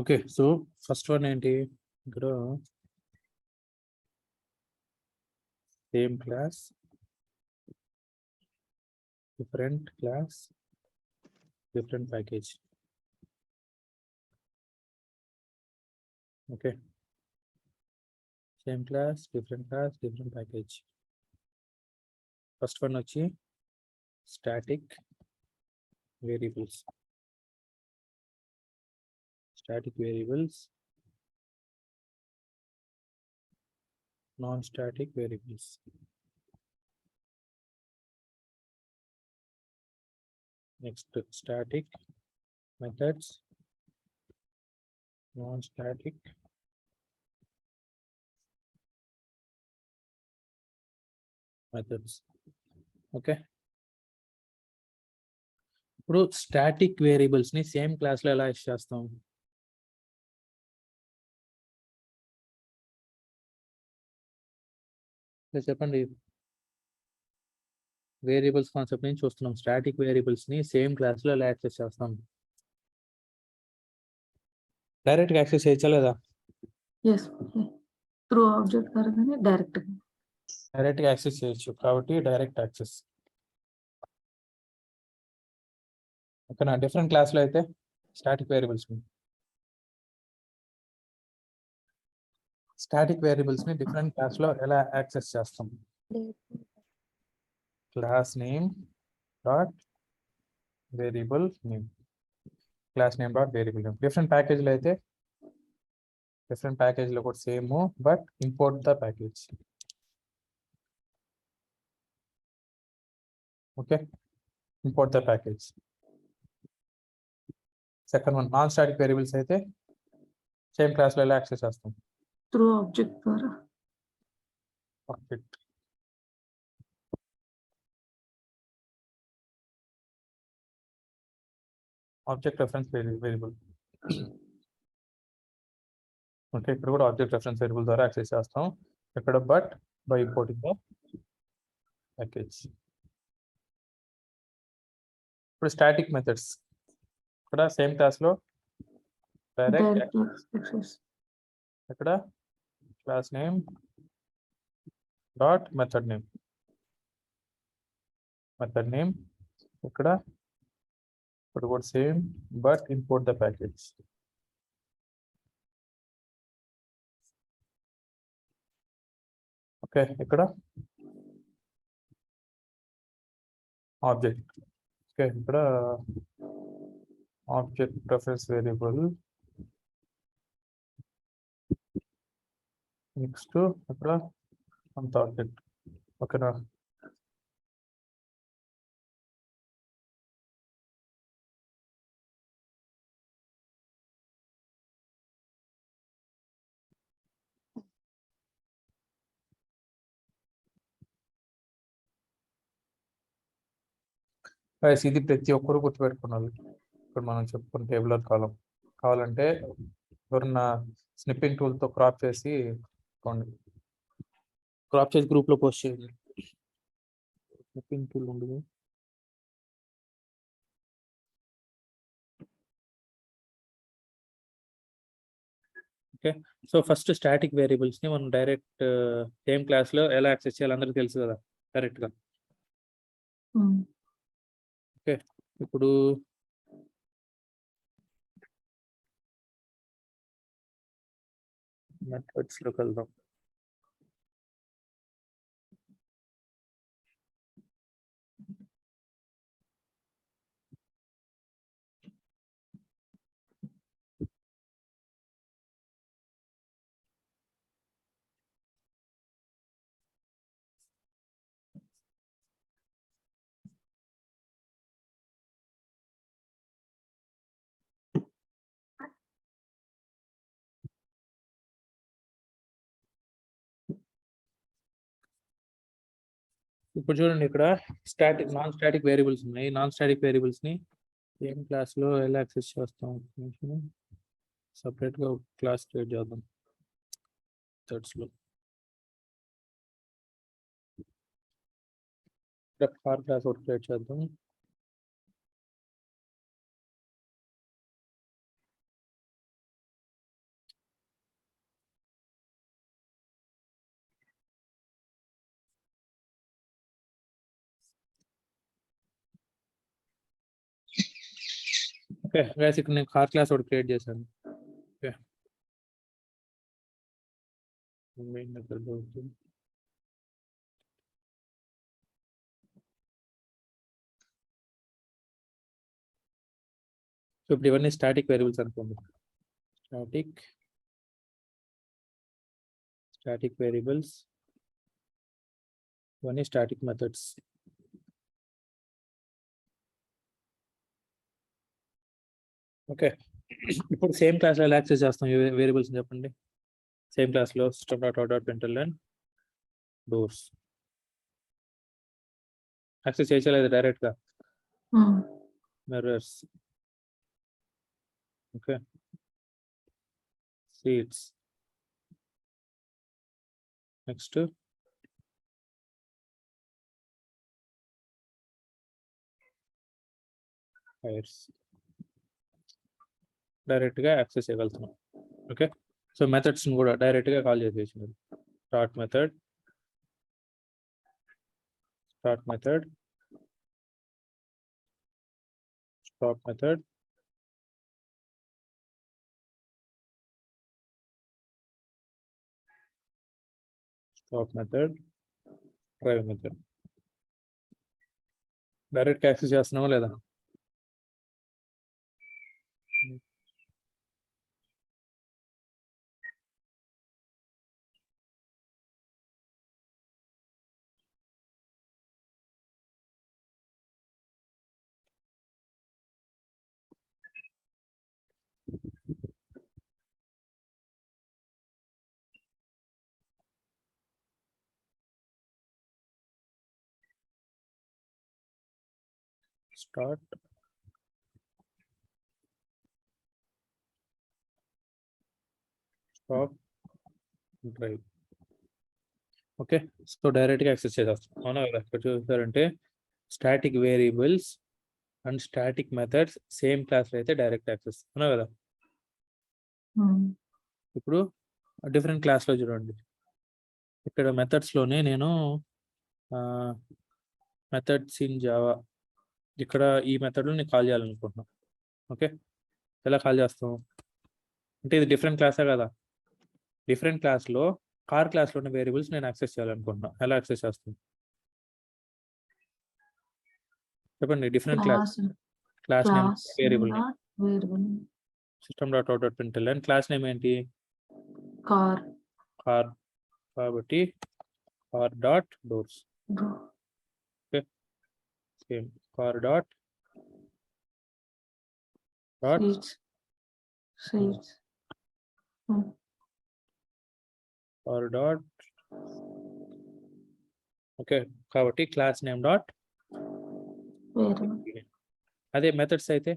ఓకే, సో ఫస్ట్ వన్ ఏంటి, ఇక్కడ same class, different class, different package. Okay, same class, different package. First one వచ్చి static variables, non-static variables. Next, static methods, non-static methods. Okay, ఇప్పుడు స్టాటిక్ వేరియబుల్స్ ని సేమ్ క్లాస్ లో ఎలా use చేస్తాం? చెప్పండి, variables concept నుంచి చూస్తున్నాం, స్టాటిక్ వేరియబుల్స్ ని సేమ్ క్లాస్ లో ఎలా యాక్సెస్ చేస్తాం? డైరెక్ట్ గా యాక్సెస్ చేయొచ్చా లేదా? Yes, through object కరగానే డైరెక్ట్. డైరెక్ట్ గా యాక్సెస్ చేయొచ్చు కాబట్టి డైరెక్ట్ యాక్సెస్. ఓకేనా, డిఫరెంట్ క్లాస్ లో అయితే స్టాటిక్ వేరియబుల్స్ ని డిఫరెంట్ క్లాస్ లో ఎలా యాక్సెస్ చేస్తాం? Class name dot variable name, class name dot variable name. Different package లో అయితే డిఫరెంట్ ప్యాకేజ్ లో కూడా same, but import the package. Okay, import the package. Second one non static variables అయితే same class లో ఎలా access చేస్తాం? Through object ద్వారా. Object, object reference variable. Okay, ఇక్కడ కూడా ఆబ్జెక్ట్ రెఫరెన్స్ వేరియబుల్ ద్వారా యాక్సెస్ చేస్తాం, ఇక్కడ but by importing the package. ఇప్పుడు స్టాటిక్ మెథడ్స్, ఇక్కడ సేమ్ క్లాస్ లో డైరెక్ట్ యాక్సెస్. ఇక్కడ class name dot method name, ఇక్కడ కూడా same but import the package. Okay, ఇక్కడ ఆబ్జెక్ట్, ఓకే ఇక్కడ ఆబ్జెక్ట్ రెఫరెన్స్ వేరియబుల్, నెక్స్ట్ ఇక్కడ అంత ఆబ్జెక్ట్. ఓకేనా, Guys, ఇది ప్రతి ఒక్కరు గుర్తుపెట్టుకోవాలి. ఇప్పుడు మనం చెప్పుకున్న టేబులర్ కాలం కావాలంటే ఎవరన్నా స్నిప్పింగ్ టూల్తో క్రాప్ చేసి గ్రూప్లో పోస్ట్ చేయండి. స్నిప్పింగ్ టూల్ ఉండదు. ఓకే, సో ఫస్ట్ స్టాటిక్ వేరియబుల్స్ని మనం డైరెక్ట్ సేమ్ క్లాస్లో ఎలా యాక్సెస్ చేయాలి అందరికీ తెలుసు కదా డైరెక్ట్గా. ఓకే, ఇప్పుడు మెథడ్స్లోకి వెళ్దాం. ఇప్పుడు చూడండి, ఇక్కడ నాన్ స్టాటిక్ వేరియబుల్స్ ఉన్నాయి. నాన్ స్టాటిక్ వేరియబుల్స్ని సేమ్ క్లాస్లో ఎలా యాక్సెస్ చేస్తాం? సపరేట్గా ఒక క్లాస్ క్రియేట్ చేద్దాం మెథడ్స్లో. కార్ క్లాస్ ఒకటి క్రియేట్ చేద్దాం. ఓకే గైస్, ఇక్కడ నేను కార్ క్లాస్ ఒకటి క్రియేట్ చేశాను. ఓకే, మెయిన్ మెథడ్ అవుతుంది. సో ఇప్పుడు ఇవన్నీ స్టాటిక్ వేరియబుల్స్ అనుకోండి. స్టాటిక్ వేరియబుల్స్, ఇవన్నీ స్టాటిక్ మెథడ్స్. ఓకే, ఇప్పుడు సేమ్ క్లాస్లో ఎలా యాక్సెస్ చేస్తాం ఈ వేరియబుల్స్ చెప్పండి. సేమ్ క్లాస్లో system.out.println డోర్స్ యాక్సెస్ చేయలేదు డైరెక్ట్గా. Mirrors, okay, seats, next fires డైరెక్ట్గా యాక్సెస్ చేయగలుగుతున్నాం. ఓకే, సో మెథడ్స్ని కూడా డైరెక్ట్గా కాల్ చేసేసినారు. Start method, stop method, drive method. Direct access చేస్తున్నామా లేదా? Start, stop, drive. Okay, so డైరెక్ట్గా యాక్సెస్ చేసేస్తాం. అవునా కదా? ఇక్కడ చూసారంటే static variables and static methods same క్లాస్లో అయితే డైరెక్ట్ యాక్సెస్. అవునా కదా? ఇప్పుడు డిఫరెంట్ క్లాస్లో చూడండి, ఇక్కడ మెథడ్స్లోనే నేను మెథడ్స్ ఇన్ జావా, ఇక్కడ ఈ మెథడ్లో నేను కాల్ చేయాలనుకుంటున్నాను. ఓకే, ఎలా కాల్ చేస్తాం అంటే ఇది డిఫరెంట్ క్లాసే కదా. డిఫరెంట్ క్లాస్లో కార్ క్లాస్లో ఉన్న వేరియబుల్స్ నేను యాక్సెస్ చేయాలనుకుంటున్నాను. ఎలా యాక్సెస్ చేస్తాను చెప్పండి. Different class name variable system.out.println class name ఏంటి? కార్. కాబట్టి car dot doors. Okay, same car dot car dot. Okay, కాబట్టి క్లాస్ నేమ్ డాట్ వేరియబుల్. అదే మెథడ్స్ అయితే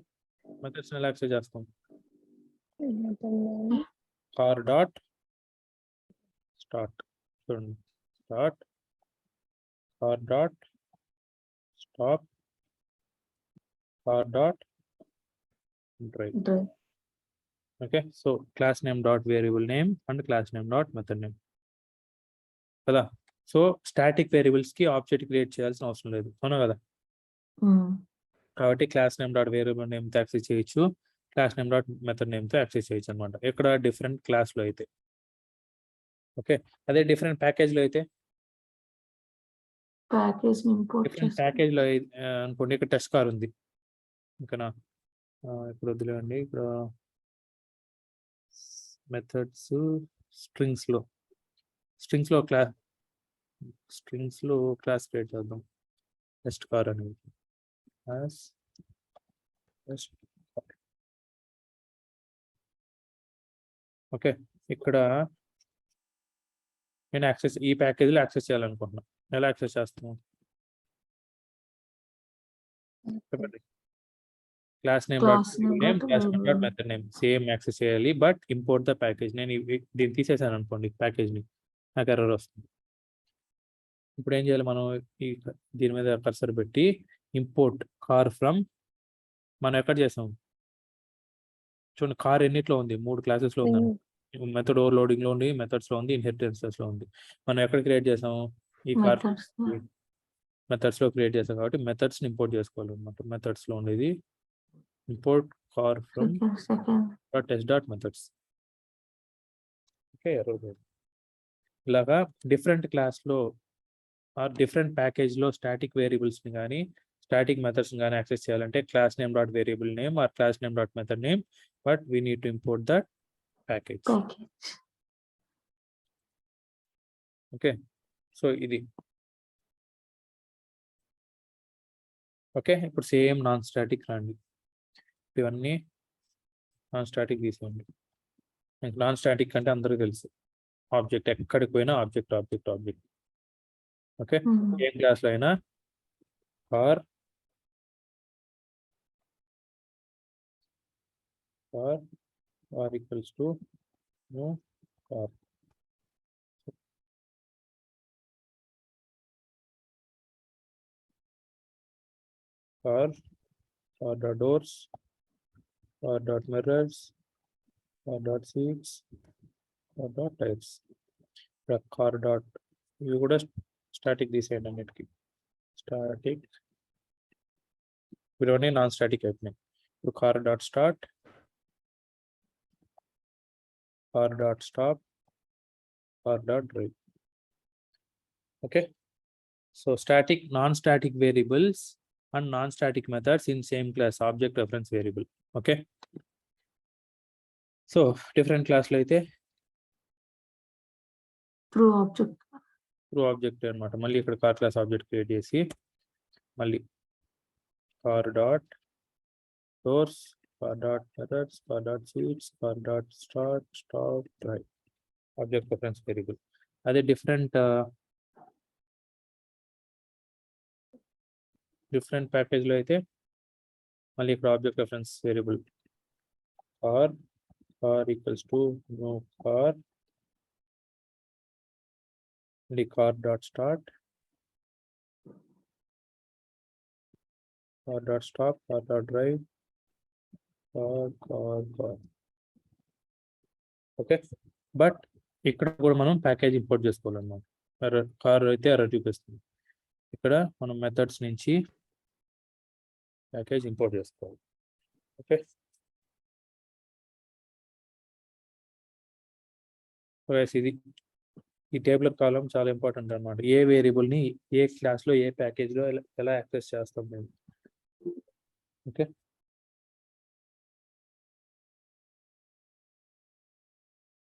మెథడ్స్ ఎలా యాక్సెస్ చేస్తాం? కార్ డాట్ స్టార్ట్ చూడండి, start car dot stop car dot drive. Drive. Okay, so class name dot variable name and class name dot method name కదా. So static variables కి object create చేయాల్సిన అవసరం లేదు, అవునా కదా. కాబట్టి class name dot variable name తో access చేయొచ్చు, class name dot method name తో యాక్సెస్ చేయొచ్చు అనమాట. ఇక్కడ డిఫరెంట్ క్లాస్ లో అయితే ఓకే. అదే డిఫరెంట్ ప్యాకేజ్ లో అయితే ప్యాకేజ్ ఇంపోర్ట్ డిఫరెంట్ ప్యాకేజ్ లో అనుకోండి, ఇక్కడ టెస్ట్ కార్ ఉంది ఓకేనా. ఇప్పుడు వదిలేండి, ఇక్కడ మెథడ్స్ స్ట్రింగ్స్ లో క్లాస్ క్రియేట్ చేద్దాం, టెస్ట్ కార్ అనేది as test car. ఓకే, ఇక్కడ నేను ఈ ప్యాకేజీలో యాక్సెస్ చేయాలనుకుంటున్నాను. ఎలా యాక్సెస్ చేస్తాను చెప్పండి. Class name dot name class name dot method name same access చేయాలి, బట్ ఇంపోర్ట్ ద ప్యాకేజ్. నేను దీన్ని తీసేసాను అనుకోండి ప్యాకేజ్ని, నాకు ఎర్రర్ వస్తుంది. ఇప్పుడు ఏం చేయాలి మనం? దీని మీద కర్సర్ పెట్టి ఇంపోర్ట్ కార్ ఫ్రమ్, మనం ఎక్కడ చేసాం చూడండి, కార్ ఎన్నిట్లో ఉంది? 3 క్లాసెస్ లో ఉంది. మెథడ్ ఓవర్లోడింగ్ లో ఉంది, మెథడ్స్ లో ఉంది, ఇన్హెరిటెన్సెస్ లో ఉంది. మనం ఎక్కడ క్రియేట్ చేసాం? ఈ కార్ మెథడ్స్ లో క్రియేట్ చేసాం కాబట్టి మెథడ్స్ ని ఇంపోర్ట్ చేసుకోవాలన్నమాట. మెథడ్స్ లో ఉండేది import car from test dot methods. Okay, ఇలాగా డిఫరెంట్ క్లాస్ లో ఆర్ డిఫరెంట్ ప్యాకేజ్ లో స్టాటిక్ వేరియబుల్స్ ని కానీ స్టాటిక్ మెథడ్స్ కానీ యాక్సెస్ చేయాలంటే class name dot variable name or class name dot method name, but we need to import that package. Okay, so ఇది okay. ఇప్పుడు same non static రండి, ఇవన్నీ non static తీసుకోండి. Non static అంటే అందరికీ తెలుసు, ఆబ్జెక్ట్ ఎక్కడికి పోయినా ఆబ్జెక్ట్ ఆబ్జెక్ట్ ఆబ్జెక్ట్. ఓకే, ఏ క్లాస్లో అయినా car equals to new car. car dot doors, car dot mirrors, car dot seats, car dot tires. car dot ఇవి కూడా స్టాటిక్ తీసేయండి అన్నిటికీ. స్టాటిక్ ఇవన్నీ నాన్ స్టాటిక్ అయిపోయినాయి. ఇప్పుడు car dot start, car dot stop, car dot drive. Okay, so static non static variables and non-static methods in same class object reference variable. Okay, so different class లో అయితే through object అన్నమాట. మళ్ళీ ఇక్కడ car class object create చేసి మళ్ళీ car dot doors, car dot methods, car dot seats, car dot start, stop, drive object reference variable. అదే different package లో అయితే మళ్ళీ ఇక్కడ object reference variable car equals to new car, మళ్ళీ car dot start, car dot stop, car dot drive, car. Okay, but ఇక్కడ కూడా మనం package import చేసుకోవాలన్నమాట. కార్ అయితే ఎర్రర్ చూపిస్తుంది, ఇక్కడ మనం మెథడ్స్ నుంచి ప్యాకేజ్ ఇంపోర్ట్ చేసుకోవాలి. ఓకే, ఇది ఈ టేబులర్ కాలం చాలా ఇంపార్టెంట్ అన్నమాట. ఏ వేరియబుల్ ని ఏ క్లాస్ లో ఏ ప్యాకేజ్ లో ఎలా యాక్సెస్ చేస్తాం మేము. ఓకే,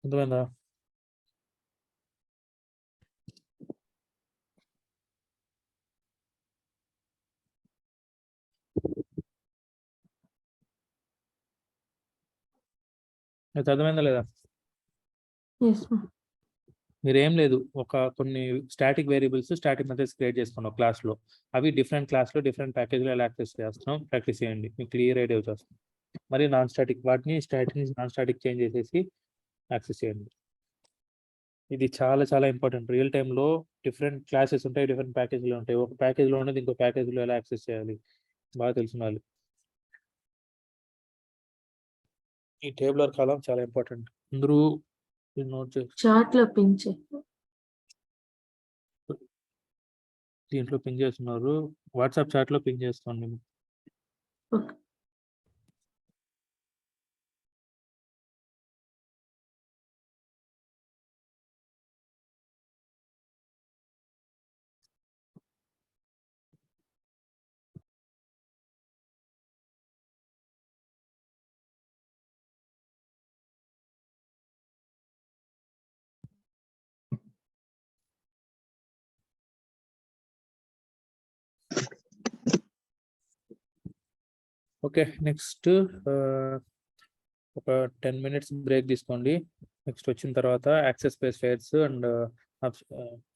అర్థమైందా? అర్థమైందా లేదా? మీరేం లేదు, కొన్ని static variables, static methods create చేసుకోండి ఒక క్లాస్లో. అవి డిఫరెంట్ క్లాస్లో డిఫరెంట్ ప్యాకేజ్లో ఎలా యాక్సెస్ చేస్తున్నాం ప్రాక్టీస్ చేయండి, మీకు క్లియర్ ఐడియా వచ్చేస్తుంది. మరి నాన్ స్టాటిక్ వాటిని స్టాటిక్ నుంచి నాన్ స్టాటిక్ చేంజ్ చేసేసి యాక్సెస్ చేయండి. ఇది చాలా చాలా ఇంపార్టెంట్. రియల్ టైంలో డిఫరెంట్ క్లాసెస్ ఉంటాయి, డిఫరెంట్ ప్యాకేజ్లు ఉంటాయి. ఒక ప్యాకేజ్లో ఉన్నది ఇంకో ప్యాకేజ్లో ఎలా యాక్సెస్ చేయాలి బాగా తెలిసిన ఈ టేబులర్ కాలం చాలా ఇంపార్టెంట్. అందరూ నోట్ చేసి చాట్ లో పించే. దీంట్లో పింగ్ చేస్తున్నారు, వాట్సాప్ చాట్లో పింగ్ చేస్తాను. ఓకే. ఓకే, నెక్స్ట్ ఒక 10 minutes బ్రేక్ తీసుకోండి. నెక్స్ట్ వచ్చిన తర్వాత access space fires and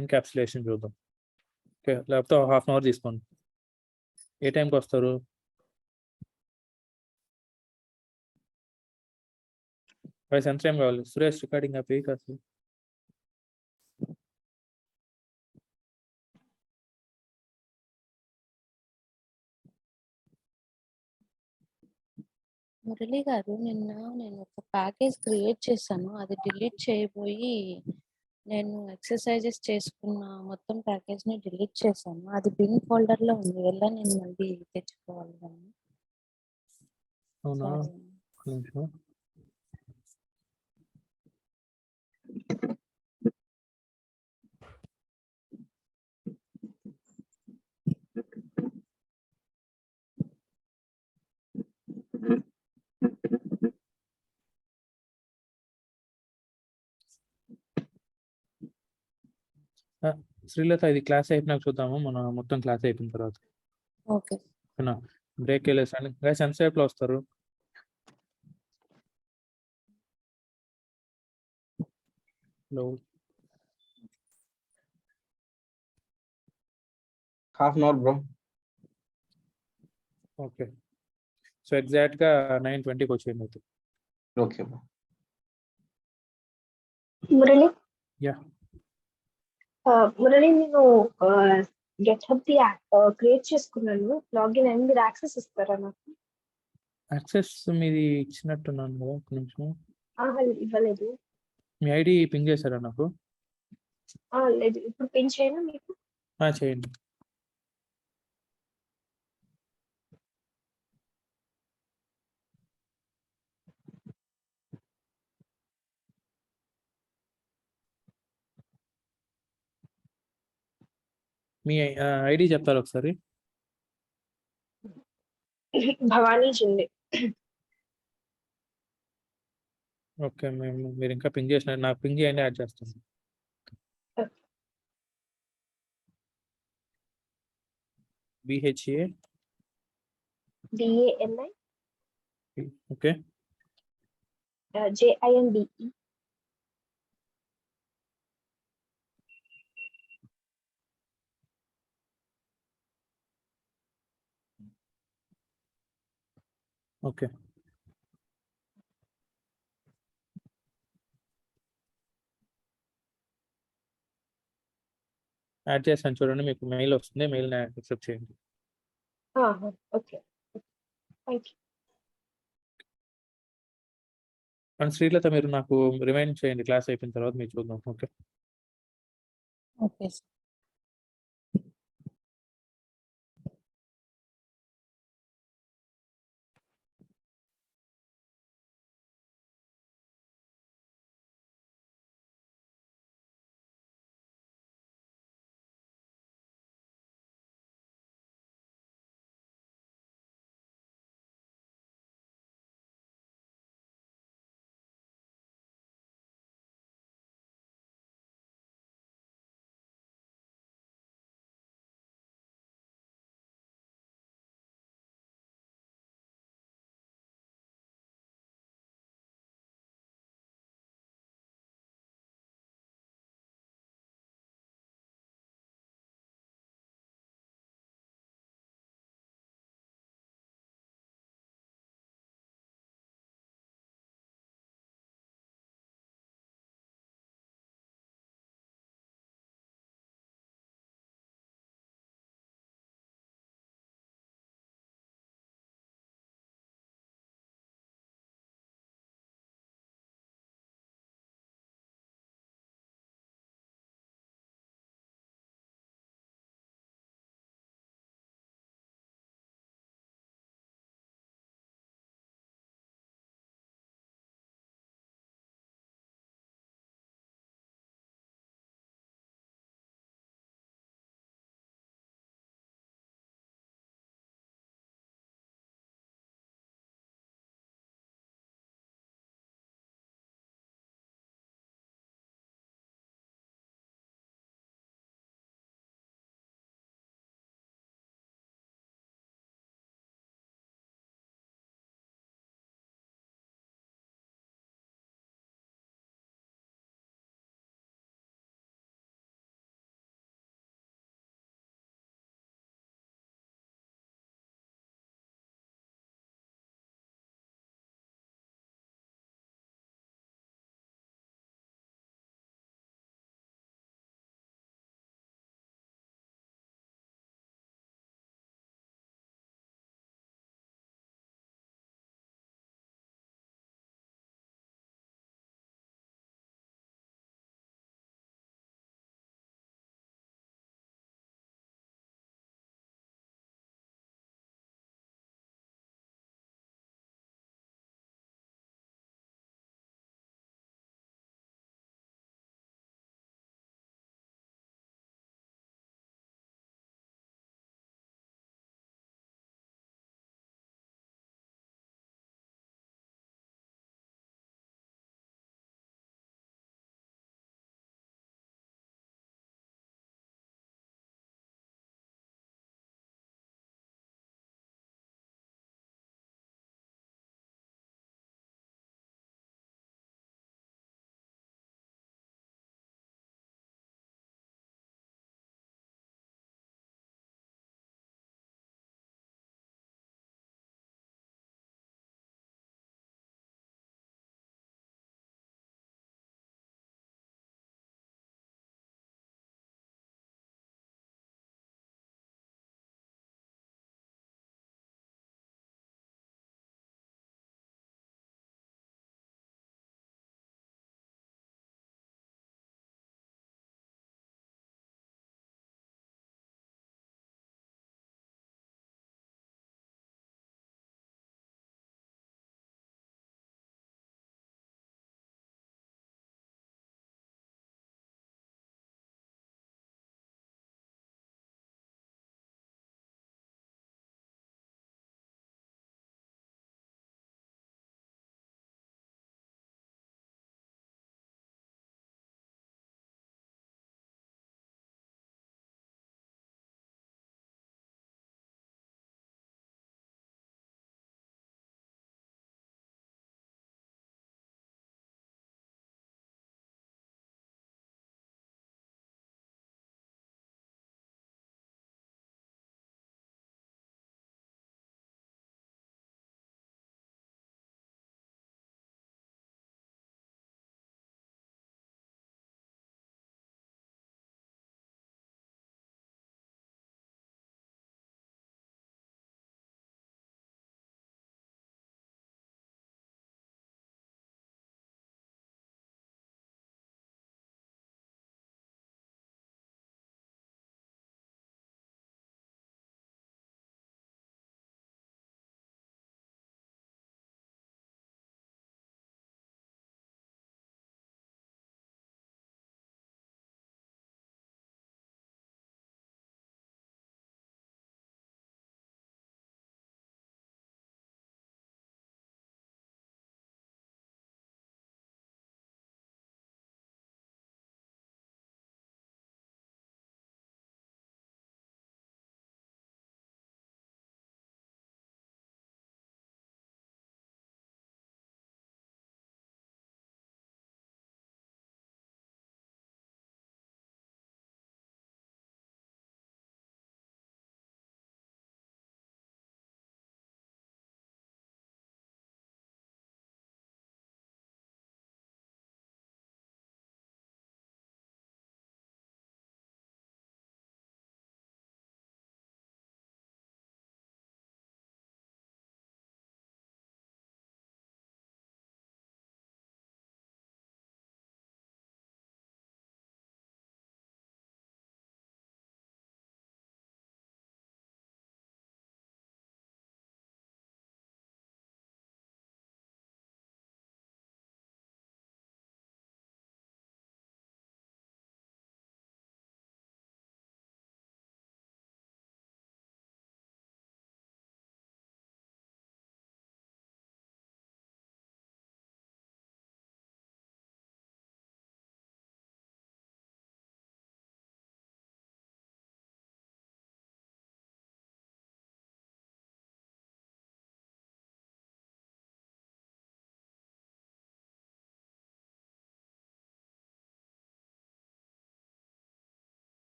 encapsulation చూద్దాం. ఓకే, లేకపోతే హాఫ్ అన్ అవర్ తీసుకోండి. ఏ టైంకి వస్తారు? వయసు ఎంత టైం కావాలి? సురేష్ రికార్డింగ్ ఆపి కాదు. మురళి గారు, నిన్న నేను ఒక ప్యాకేజ్ క్రియేట్ చేశాను. అది డిలీట్ చేయబోయి నేను ఎక్సర్సైజెస్ చేసుకున్న మొత్తం ప్యాకేజ్ ని డిలీట్ చేశాను. అది బిన్ ఫోల్డర్ లో ఉంది. వెళ్ళా నేను మళ్ళీ తెచ్చుకోవాలి దాన్ని. అవునా, సరే. ఒక నిమిషం. శ్రీలత, ఇది క్లాస్ అయిపోయినాక చూద్దాము, మన మొత్తం క్లాస్ అయిపోయిన తర్వాత. ఓకే. ఓకేనా, బ్రేక్ వెళ్ళేసాను. గైస్ ఎంతసేపులో వస్తారు? Hello, half an hour bro. Okay, so ఎగ్జాక్ట్గా 9:20కి వచ్చేయండి అయితే. Okay bro. Murali yeah, Murali నేను గెట్హబ్ ది క్రియేట్ చేసుకున్నాను. లాగిన్ అయ్యి మీరు యాక్సెస్ ఇస్తారా నాకు? యాక్సెస్ మీది ఇచ్చినట్టున్నాను కదా, ఒక నిమిషం. ఇవ్వలేదు. మీ ఐడి పింగ్ చేశారా నాకు? లేదు, ఇప్పుడు పిన్ చేయను మీకు. చేయండి. మీ ఐడి చెప్తారు ఒకసారి? భవానీ జిందే. ఓకే, మీరు ఇంకా పింగ్ చేసిన నాకు పింగ్ చేయండి, యాడ్ చేస్తాను. BHA DANI okay, JINDE. Okay. Add చేస్తాను చూడండి, మీకు మెయిల్ వస్తుంది, మెయిల్ని యాక్సెప్ట్ చేయండి. Okay, thank you. And Srilatha, మీరు నాకు రిమైండ్ చేయండి క్లాస్ అయిపోయిన తర్వాత, మీరు చూద్దాం. ఓకే. ఓకే.